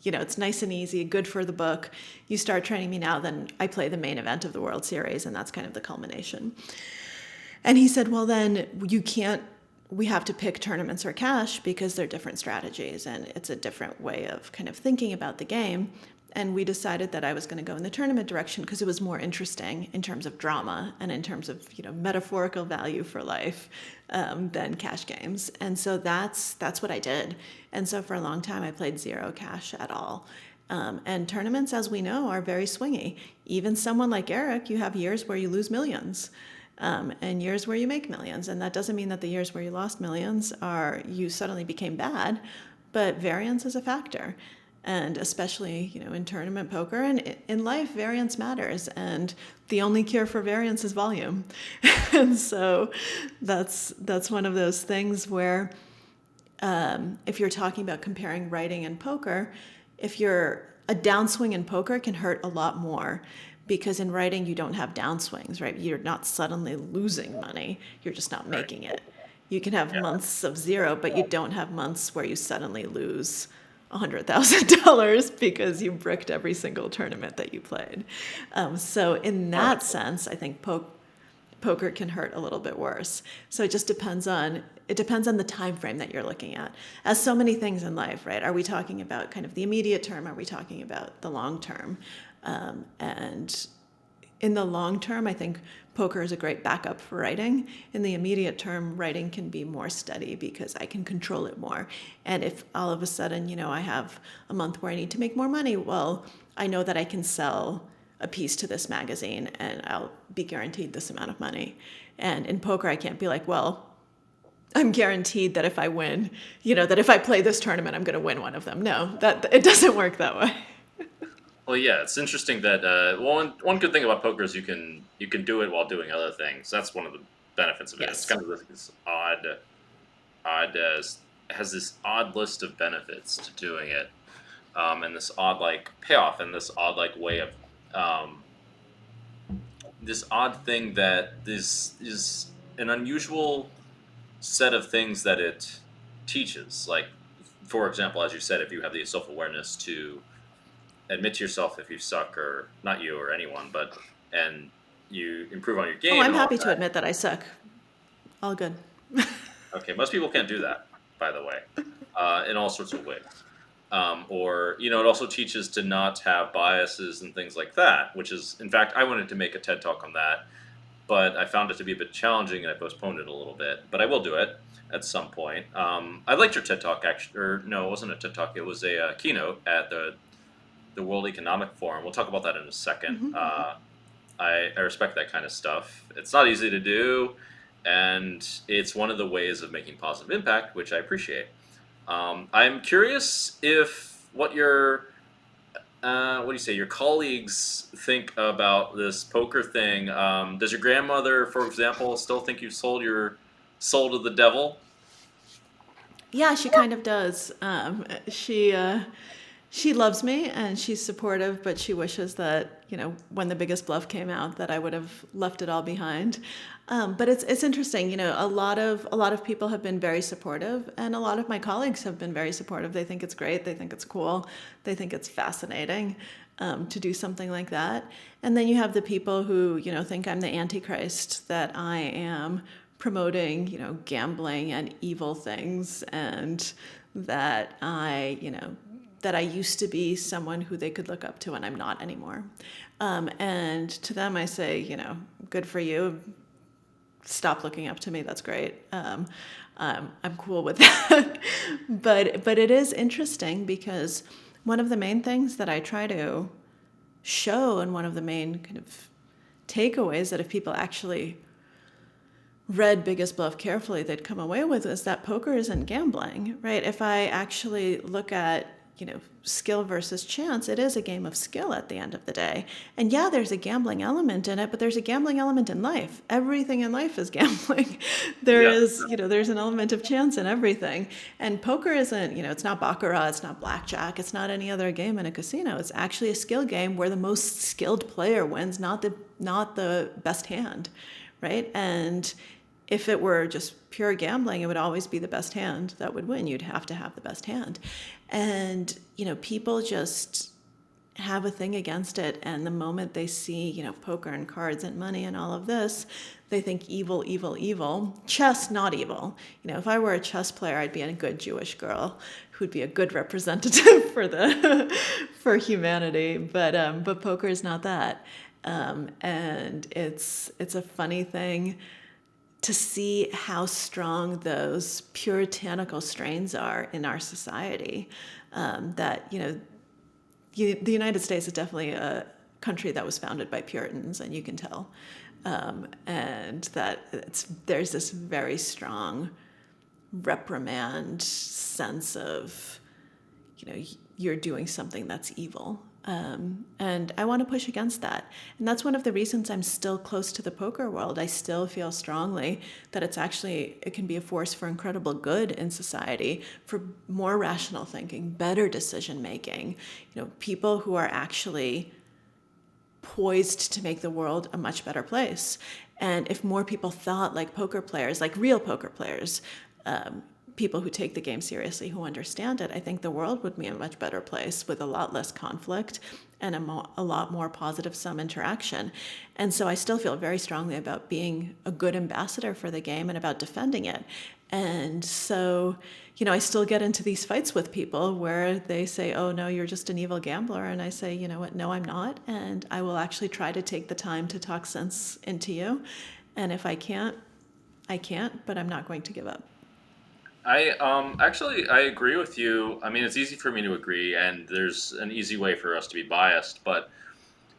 It's nice and easy, good for the book. You start training me now, then I play the main event of the World Series, and that's kind of the culmination. And he said, well, then we have to pick tournaments or cash because they're different strategies and it's a different way of kind of thinking about the game. And we decided that I was going to go in the tournament direction because it was more interesting in terms of drama and in terms of metaphorical value for life, than cash games. And so that's what I did. And so for a long time I played zero cash at all. And tournaments, as we know, are very swingy. Even someone like Erik, you have years where you lose millions. And years where you make millions. And that doesn't mean that the years where you lost millions you suddenly became bad, but variance is a factor. And especially, in tournament poker and in life, variance matters. And the only cure for variance is volume. And so that's one of those things where if you're talking about comparing writing and poker, if you're a downswing in poker can hurt a lot more, because in writing you don't have downswings, right? You're not suddenly losing money. You're just not Right. making it. You can have months of zero, but you don't have months where you suddenly lose $100,000 because you bricked every single tournament that you played. So in that sense, I think poker can hurt a little bit worse. So it just depends on the time frame that you're looking at. As so many things in life, right? Are we talking about kind of the immediate term? Are we talking about the long term? And in the long term, I think poker is a great backup for writing. In the immediate term, writing can be more steady because I can control it more. And if all of a sudden, I have a month where I need to make more money, well, I know that I can sell a piece to this magazine and I'll be guaranteed this amount of money. And in poker, I can't be like, well, I'm guaranteed that if I win, that if I play this tournament, I'm going to win one of them. No, that it doesn't work that way. Well, yeah, it's interesting that one good thing about poker is you can do it while doing other things. That's one of the benefits of it. It's Yes. kind of this has this odd list of benefits to doing it, and this odd payoff, and this odd way of this odd thing that this is an unusual set of things that it teaches. Like, for example, as you said, if you have the self awareness to admit to yourself if you suck, or not you or anyone, and you improve on your game. Oh, I'm and all happy of to that. admit that I suck. All good. Okay, most people can't do that, by the way, in all sorts of ways. Or it also teaches to not have biases and things like that, which is, in fact, I wanted to make a TED Talk on that, but I found it to be a bit challenging and I postponed it a little bit. But I will do it at some point. I liked your TED Talk, actually, or no, it wasn't a TED Talk. It was a keynote at the World Economic Forum. We'll talk about that in a second. I respect that kind of stuff. It's not easy to do, and it's one of the ways of making positive impact, which I appreciate. I'm curious if what do you say, your colleagues think about this poker thing. Does your grandmother, for example, still think you sold your soul to the devil? Yeah, she kind of does. She loves me and she's supportive, but she wishes that, when The Biggest Bluff came out, that I would have left it all behind. But it's interesting. A lot of people have been very supportive, and a lot of my colleagues have been very supportive. They think it's great. They think it's cool. They think it's fascinating to do something like that. And then you have the people who, think I'm the Antichrist, that I am promoting, gambling and evil things, and that that I used to be someone who they could look up to, and I'm not anymore. And to them, I say, good for you. Stop looking up to me. That's great. I'm cool with that. But it is interesting because one of the main things that I try to show, and one of the main kind of takeaways that if people actually read Biggest Bluff carefully, they'd come away with, is that poker isn't gambling, right? If I actually look at, skill versus chance, it is a game of skill at the end of the day. And yeah, there's a gambling element in it, but there's a gambling element in life. Everything in life is gambling. There is, there's an element of chance in everything. And poker isn't, it's not baccarat, it's not blackjack, it's not any other game in a casino. It's actually a skill game where the most skilled player wins, not the best hand, right? And if it were just pure gambling, it would always be the best hand that would win. You'd have to have the best hand. And, people just have a thing against it. And the moment they see, poker and cards and money and all of this, they think evil, evil, evil. Chess, not evil. If I were a chess player, I'd be a good Jewish girl who'd be a good representative for humanity. But poker is not that. And it's a funny thing to see how strong those puritanical strains are in our society. That, the United States is definitely a country that was founded by Puritans, and you can tell. And that there's this very strong reprimand sense of, you're doing something that's evil. And I want to push against that. And that's one of the reasons I'm still close to the poker world. I still feel strongly that it can be a force for incredible good in society, for more rational thinking, better decision making, people who are actually poised to make the world a much better place. And if more people thought like poker players, like real poker players, people who take the game seriously, who understand it, I think the world would be a much better place with a lot less conflict and a lot more positive sum interaction. And so I still feel very strongly about being a good ambassador for the game and about defending it. And so, I still get into these fights with people where they say, oh, no, you're just an evil gambler. And I say, you know what? No, I'm not. And I will actually try to take the time to talk sense into you. And if I can't, I can't, but I'm not going to give up. I agree with you. I mean, it's easy for me to agree, and there's an easy way for us to be biased, but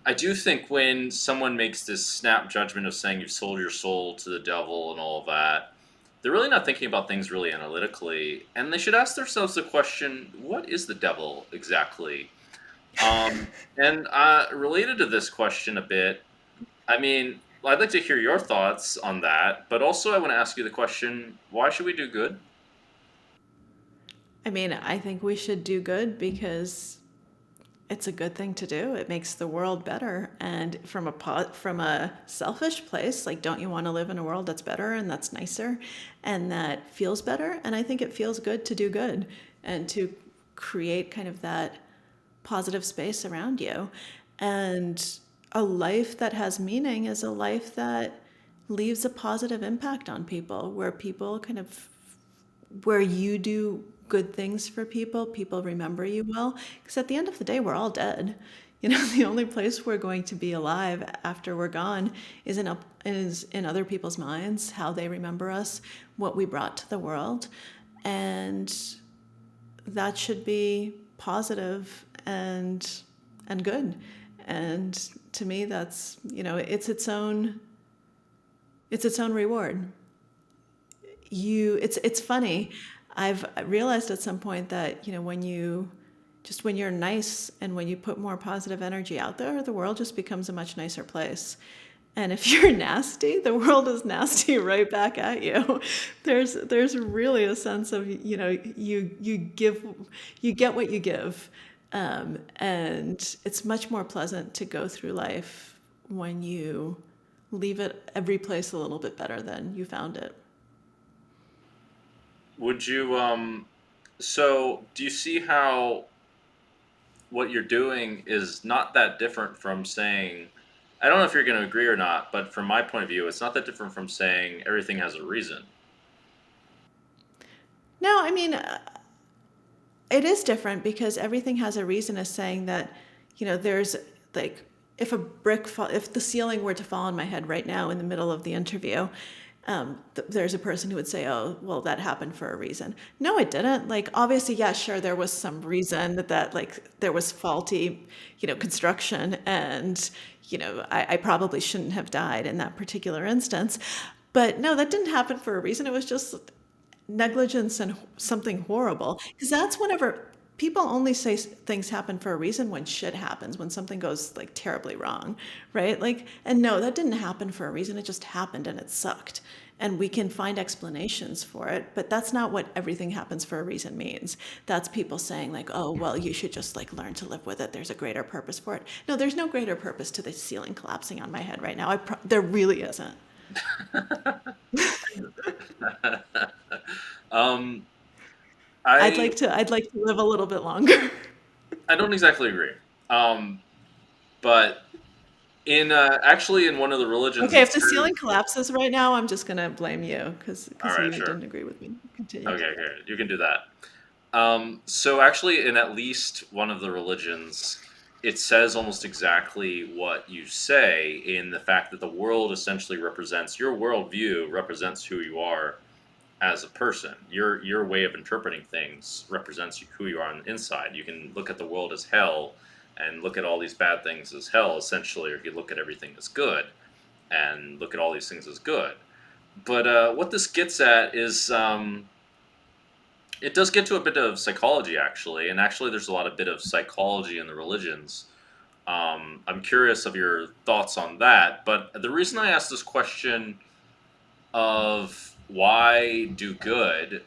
I do think when someone makes this snap judgment of saying you've sold your soul to the devil and all of that, they're really not thinking about things really analytically, and they should ask themselves the question, what is the devil exactly? And related to this question a bit, I mean, I'd like to hear your thoughts on that, but also I want to ask you the question, why should we do good? I mean, I think we should do good because it's a good thing to do. It makes the world better. And from a selfish place, like, don't you want to live in a world that's better and that's nicer and that feels better? And I think it feels good to do good and to create kind of that positive space around you. And a life that has meaning is a life that leaves a positive impact on people, where you do good things for people, people remember you well. Because at the end of the day, we're all dead. The only place we're going to be alive after we're gone is in other people's minds, how they remember us, what we brought to the world. And that should be positive and good. And to me, that's, it's its own reward. It's funny. I've realized at some point that, when you're nice and when you put more positive energy out there, the world just becomes a much nicer place. And if you're nasty, the world is nasty right back at you. There's really a sense of, you get what you give. And it's much more pleasant to go through life when you leave every place a little bit better than you found it. Would you so do you see how what you're doing is not that different from saying, I don't know if you're going to agree or not, but from my point of view, it's not that different from saying everything has a reason. No, I mean, it is different because everything has a reason, as saying that, there's like, if the ceiling were to fall on my head right now in the middle of the interview, there's a person who would say, oh, well, that happened for a reason. No, it didn't. Like, obviously, yeah, sure, there was some reason that like, there was faulty, construction, and, I probably shouldn't have died in that particular instance. But no, that didn't happen for a reason. It was just negligence and something horrible. Because that's whenever people only say things happen for a reason when shit happens, when something goes like terribly wrong, right? Like, and no, that didn't happen for a reason. It just happened and it sucked. And we can find explanations for it, but that's not what everything happens for a reason means. That's people saying like, oh, well, you should just like learn to live with it. There's a greater purpose for it. No, there's no greater purpose to the ceiling collapsing on my head right now. There really isn't. um, I'd I like to I'd like to live a little bit longer. I don't exactly agree. Um, but in actually in one of the religions Okay, it if the says, ceiling collapses right now, I'm just gonna blame you all because right, you sure, didn't agree with me. Continue. okay, good, you can do that. So actually, in at least one of the religions, it says almost exactly what you say in the fact that the world essentially represents your worldview represents who you are as a person. Your way of interpreting things represents who you are on the inside. You can look at the world as hell and look at all these bad things as hell, essentially, or you can look at everything as good and look at all these things as good. But what this gets at It does get to a bit of psychology, actually, and actually, there's a lot of bit of psychology in the religions. I'm curious of your thoughts on that. But the reason I asked this question of why do good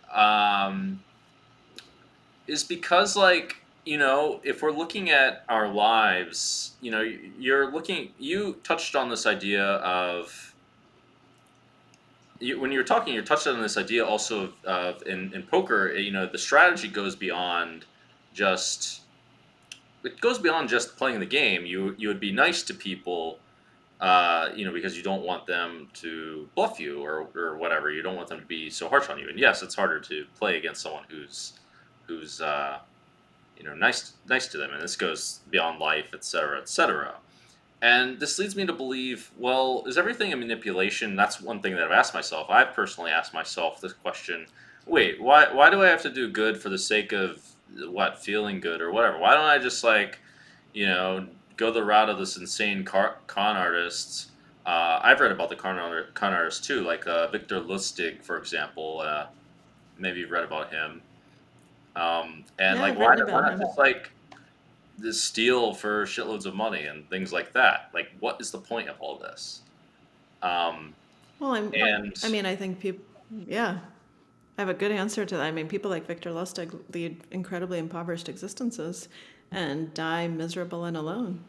is because, like, if we're looking at our lives, you touched on this idea of when you were talking, you touched on this idea also of in poker, the strategy goes beyond just playing the game. You would be nice to people, because you don't want them to bluff you or whatever. You don't want them to be so harsh on you. And yes, it's harder to play against someone who's nice to them. And this goes beyond life, etc., etc. And this leads me to believe, well, is everything a manipulation? That's one thing that I've asked myself. I've personally asked myself this question. Wait, why do I have to do good for the sake of what, feeling good or whatever? Why don't I just, like, you know, go the route of this insane con artists? I've read about the con artists too, like Victor Lustig, for example. Maybe you've read about him. And, Yeah, like, I've written why about not him. just, like, this steal for shitloads of money and things like that? Like, what is the point of all this? Um, Well, and I mean, I think people, yeah, I have a good answer to that. I mean, people like Victor Lustig lead incredibly impoverished existences and die miserable and alone.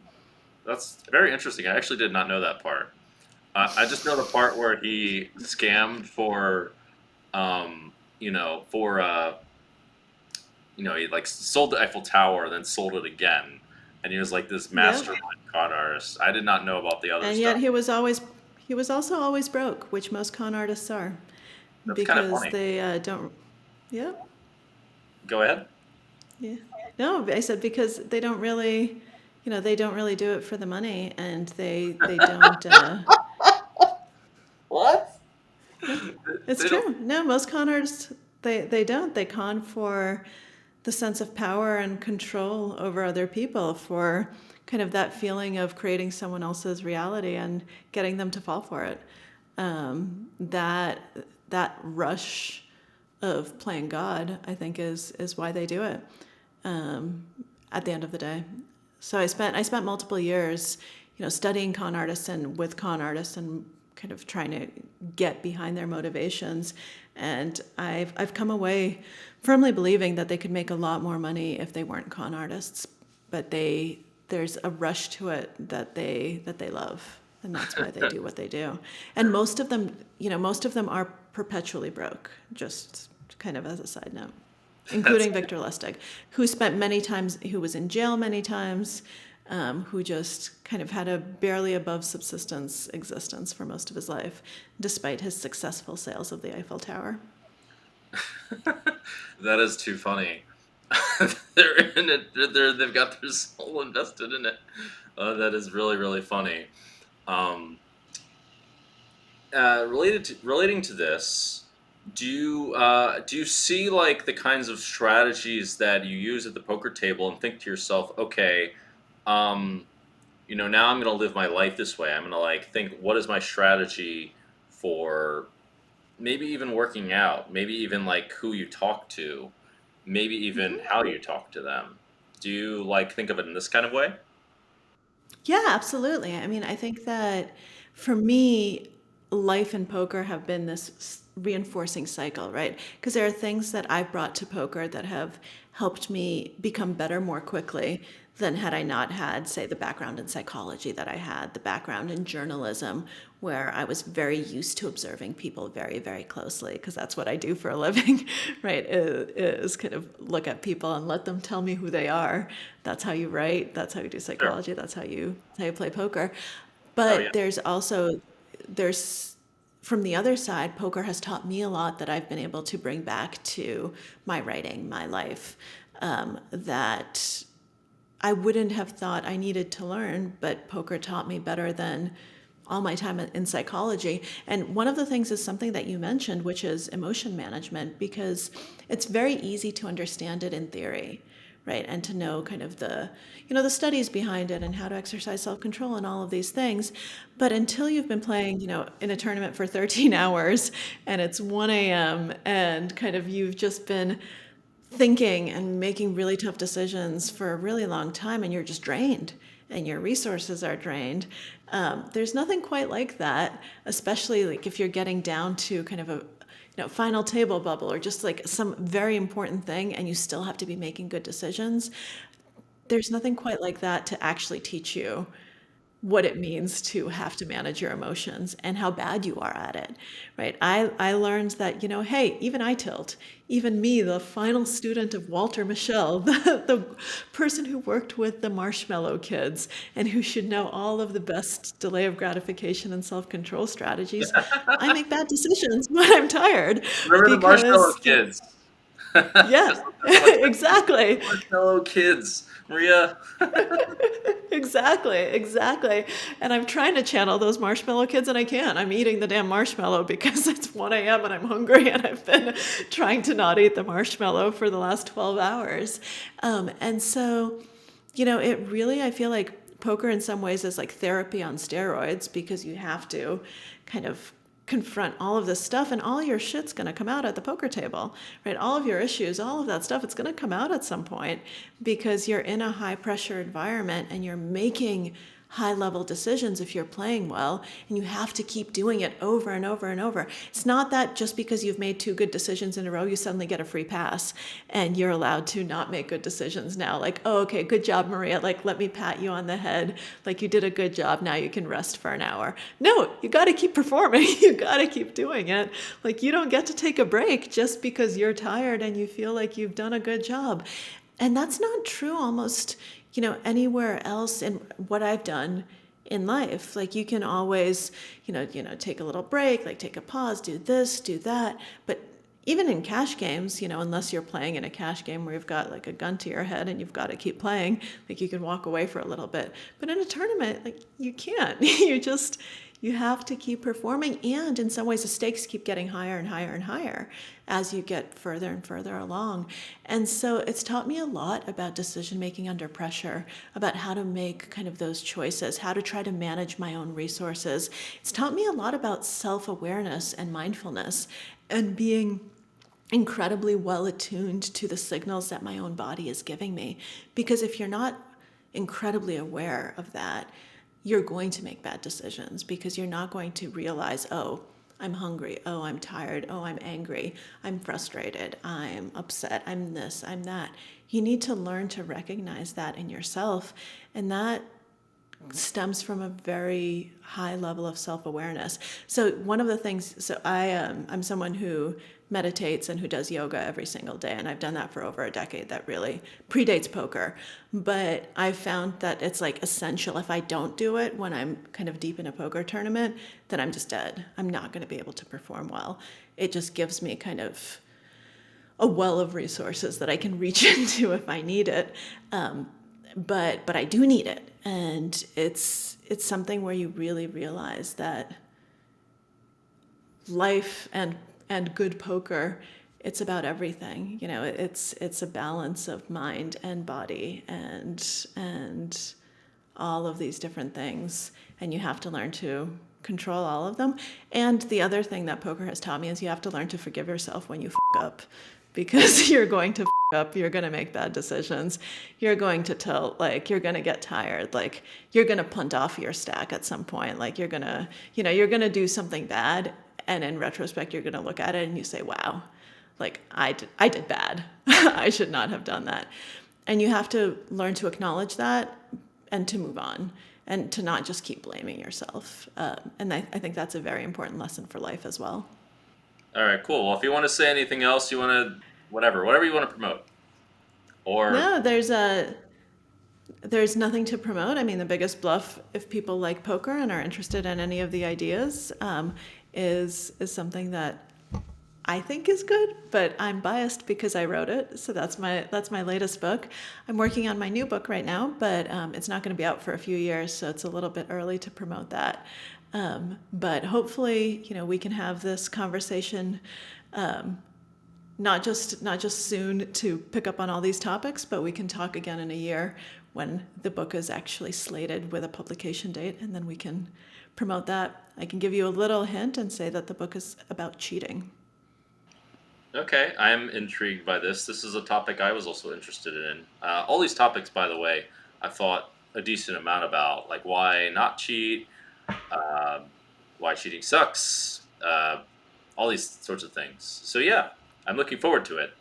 that's very interesting. I actually did not know that part. I just know the part where he scammed for, he, like, sold the Eiffel Tower, then sold it again, and he was like this Yep. mastermind con artist. I did not know about the other And yet stuff. he was also always broke, which most con artists are, That's kind of because funny. they don't. Yep. Go ahead. Yeah. No, I said because they don't really, they don't really do it for the money, and they don't. What? No, it's They don't. true. No, most con artists they don't. They con for the sense of power and control over other people, for kind of that feeling of creating someone else's reality and getting them to fall for it. That rush of playing God, I think, is why they do it. At the end of the day, so I spent multiple years, studying con artists and with con artists and kind of trying to get behind their motivations, and I've come away firmly believing that they could make a lot more money if they weren't con artists, but there's a rush to it that they love, and that's why they do what they do. And most of them are perpetually broke, just kind of as a side note, That's including Victor Lustig, who was in jail many times, who just kind of had a barely above subsistence existence for most of his life, despite his successful sales of the Eiffel Tower. that is too funny. They're in it. They've got their soul invested in it. That is really, really funny. Um, relating to this, do you see, like, the kinds of strategies that you use at the poker table and think to yourself, okay, um, now I'm gonna live my life this way. I'm gonna, like, think, what is my strategy for maybe even working out, maybe even, like, who you talk to, maybe even how you talk to them. Do you, like, think of it in this kind of way? Yeah, absolutely. I mean, I think that for me, life and poker have been this reinforcing cycle, right? Because there are things that I've brought to poker that have helped me become better more quickly than had I not had, say, the background in psychology that I had, the background in journalism, where I was very used to observing people very, very closely, because that's what I do for a living, right? Is kind of look at people and let them tell me who they are. That's how you write. That's how you do Sure. psychology. That's how you play poker. Oh yeah. But there's from the other side, poker has taught me a lot that I've been able to bring back to my writing, my life, that I wouldn't have thought I needed to learn, but poker taught me better than all my time in psychology. And one of the things is something that you mentioned, which is emotion management, because it's very easy to understand it in theory, right? And to know kind of the studies behind it and how to exercise self-control and all of these things. But until you've been playing, in a tournament for 13 hours and it's 1 a.m. and kind of you've just been thinking and making really tough decisions for a really long time, and you're just drained and your resources are drained. There's nothing quite like that, especially like if you're getting down to kind of a final table bubble or just like some very important thing and you still have to be making good decisions. There's nothing quite like that to actually teach you what it means to have to manage your emotions and how bad you are at it, right? I learned that, hey, even I tilt. Even me, the final student of Walter Mischel, the person who worked with the Marshmallow Kids and who should know all of the best delay of gratification and self-control strategies, I make bad decisions when I'm tired Remember the Marshmallow because, Kids? yeah, That's so much exactly. Marshmallow Kids, Maria. Exactly. And I'm trying to channel those marshmallow kids and I can't. I'm eating the damn marshmallow because it's 1 a.m. and I'm hungry and I've been trying to not eat the marshmallow for the last 12 hours. And so, it really, I feel like poker in some ways is like therapy on steroids because you have to kind of confront all of this stuff and all your shit's going to come out at the poker table, right? All of your issues, all of that stuff, it's going to come out at some point because you're in a high pressure environment and you're making high level decisions if you're playing well, and you have to keep doing it over and over and over. It's not that just because you've made 2 good decisions in a row, you suddenly get a free pass and you're allowed to not make good decisions now. Like, oh, okay, good job, Maria. Like, let me pat you on the head. Like, you did a good job. Now you can rest for an hour. No, you got to keep performing. You got to keep doing it. Like, you don't get to take a break just because you're tired and you feel like you've done a good job. And that's not true almost, anywhere else in what I've done in life. Like you can always, take a little break, like take a pause, do this, do that. But even in cash games, unless you're playing in a cash game where you've got like a gun to your head and you've got to keep playing, like you can walk away for a little bit. But in a tournament, like you can't. You have to keep performing. And in some ways, the stakes keep getting higher and higher and higher as you get further and further along. And so it's taught me a lot about decision making under pressure, about how to make kind of those choices, how to try to manage my own resources. It's taught me a lot about self-awareness and mindfulness and being incredibly well attuned to the signals that my own body is giving me. Because if you're not incredibly aware of that, you're going to make bad decisions because you're not going to realize, oh, I'm hungry, oh, I'm tired, oh, I'm angry, I'm frustrated, I'm upset, I'm this, I'm that. You need to learn to recognize that in yourself, and that stems from a very high level of self-awareness. So one of the things, I'm someone who meditates and who does yoga every single day, and I've done that for over a decade. That really predates poker, but I've found that it's like essential. If I don't do it when I'm kind of deep in a poker tournament, then I'm just dead. I'm not going to be able to perform well. It just gives me kind of a well of resources that I can reach into if I need it. But I do need it, and it's something where you really realize that life and good poker, it's about everything. It's a balance of mind and body and all of these different things, and you have to learn to control all of them. And the other thing that poker has taught me is you have to learn to forgive yourself when you up, because you're going to up, you're going to make bad decisions, you're going to tilt, like you're going to get tired, like you're going to punt off your stack at some point, like you're going to do something bad, and in retrospect you're going to look at it and you say, wow, like I did bad. I should not have done that. And you have to learn to acknowledge that and to move on and to not just keep blaming yourself. And I think that's a very important lesson for life as well. All right, cool. Well, if you want to say anything else, you want to, whatever you want to promote. Or No, there's nothing to promote. I mean, the Biggest Bluff, if people like poker and are interested in any of the ideas, is something that I think is good, but I'm biased because I wrote it. So that's my latest book. I'm working on my new book right now, but it's not going to be out for a few years, so it's a little bit early to promote that. But hopefully, we can have this conversation, not just soon to pick up on all these topics, but we can talk again in a year when the book is actually slated with a publication date, and then we can promote that. I can give you a little hint and say that the book is about cheating. Okay, I'm intrigued by this. This is a topic I was also interested in. All these topics, by the way, I thought a decent amount about, like why not cheat, um, why cheating sucks, all these sorts of things. So yeah, I'm looking forward to it,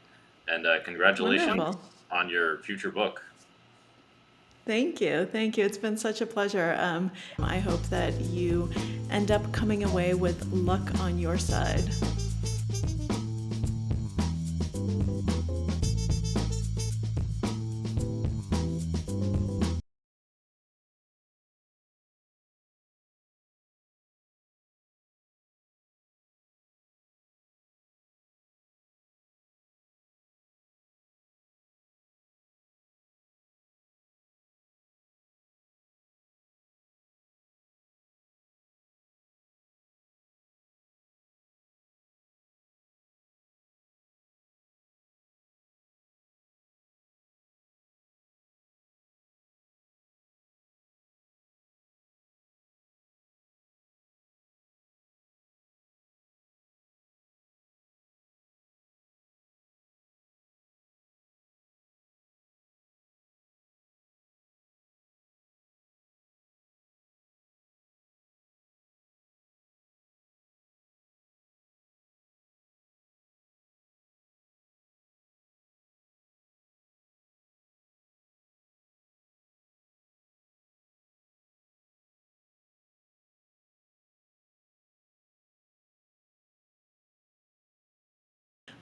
and congratulations Wonderful. on your future book. Thank you. Thank you. It's been such a pleasure. I hope that you end up coming away with luck on your side.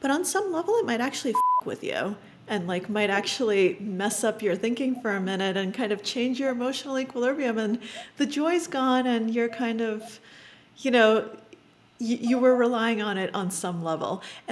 But on some level, it might actually with you and like might actually mess up your thinking for a minute and kind of change your emotional equilibrium. And the joy's gone, and you're kind of, you know, you were relying on it on some level.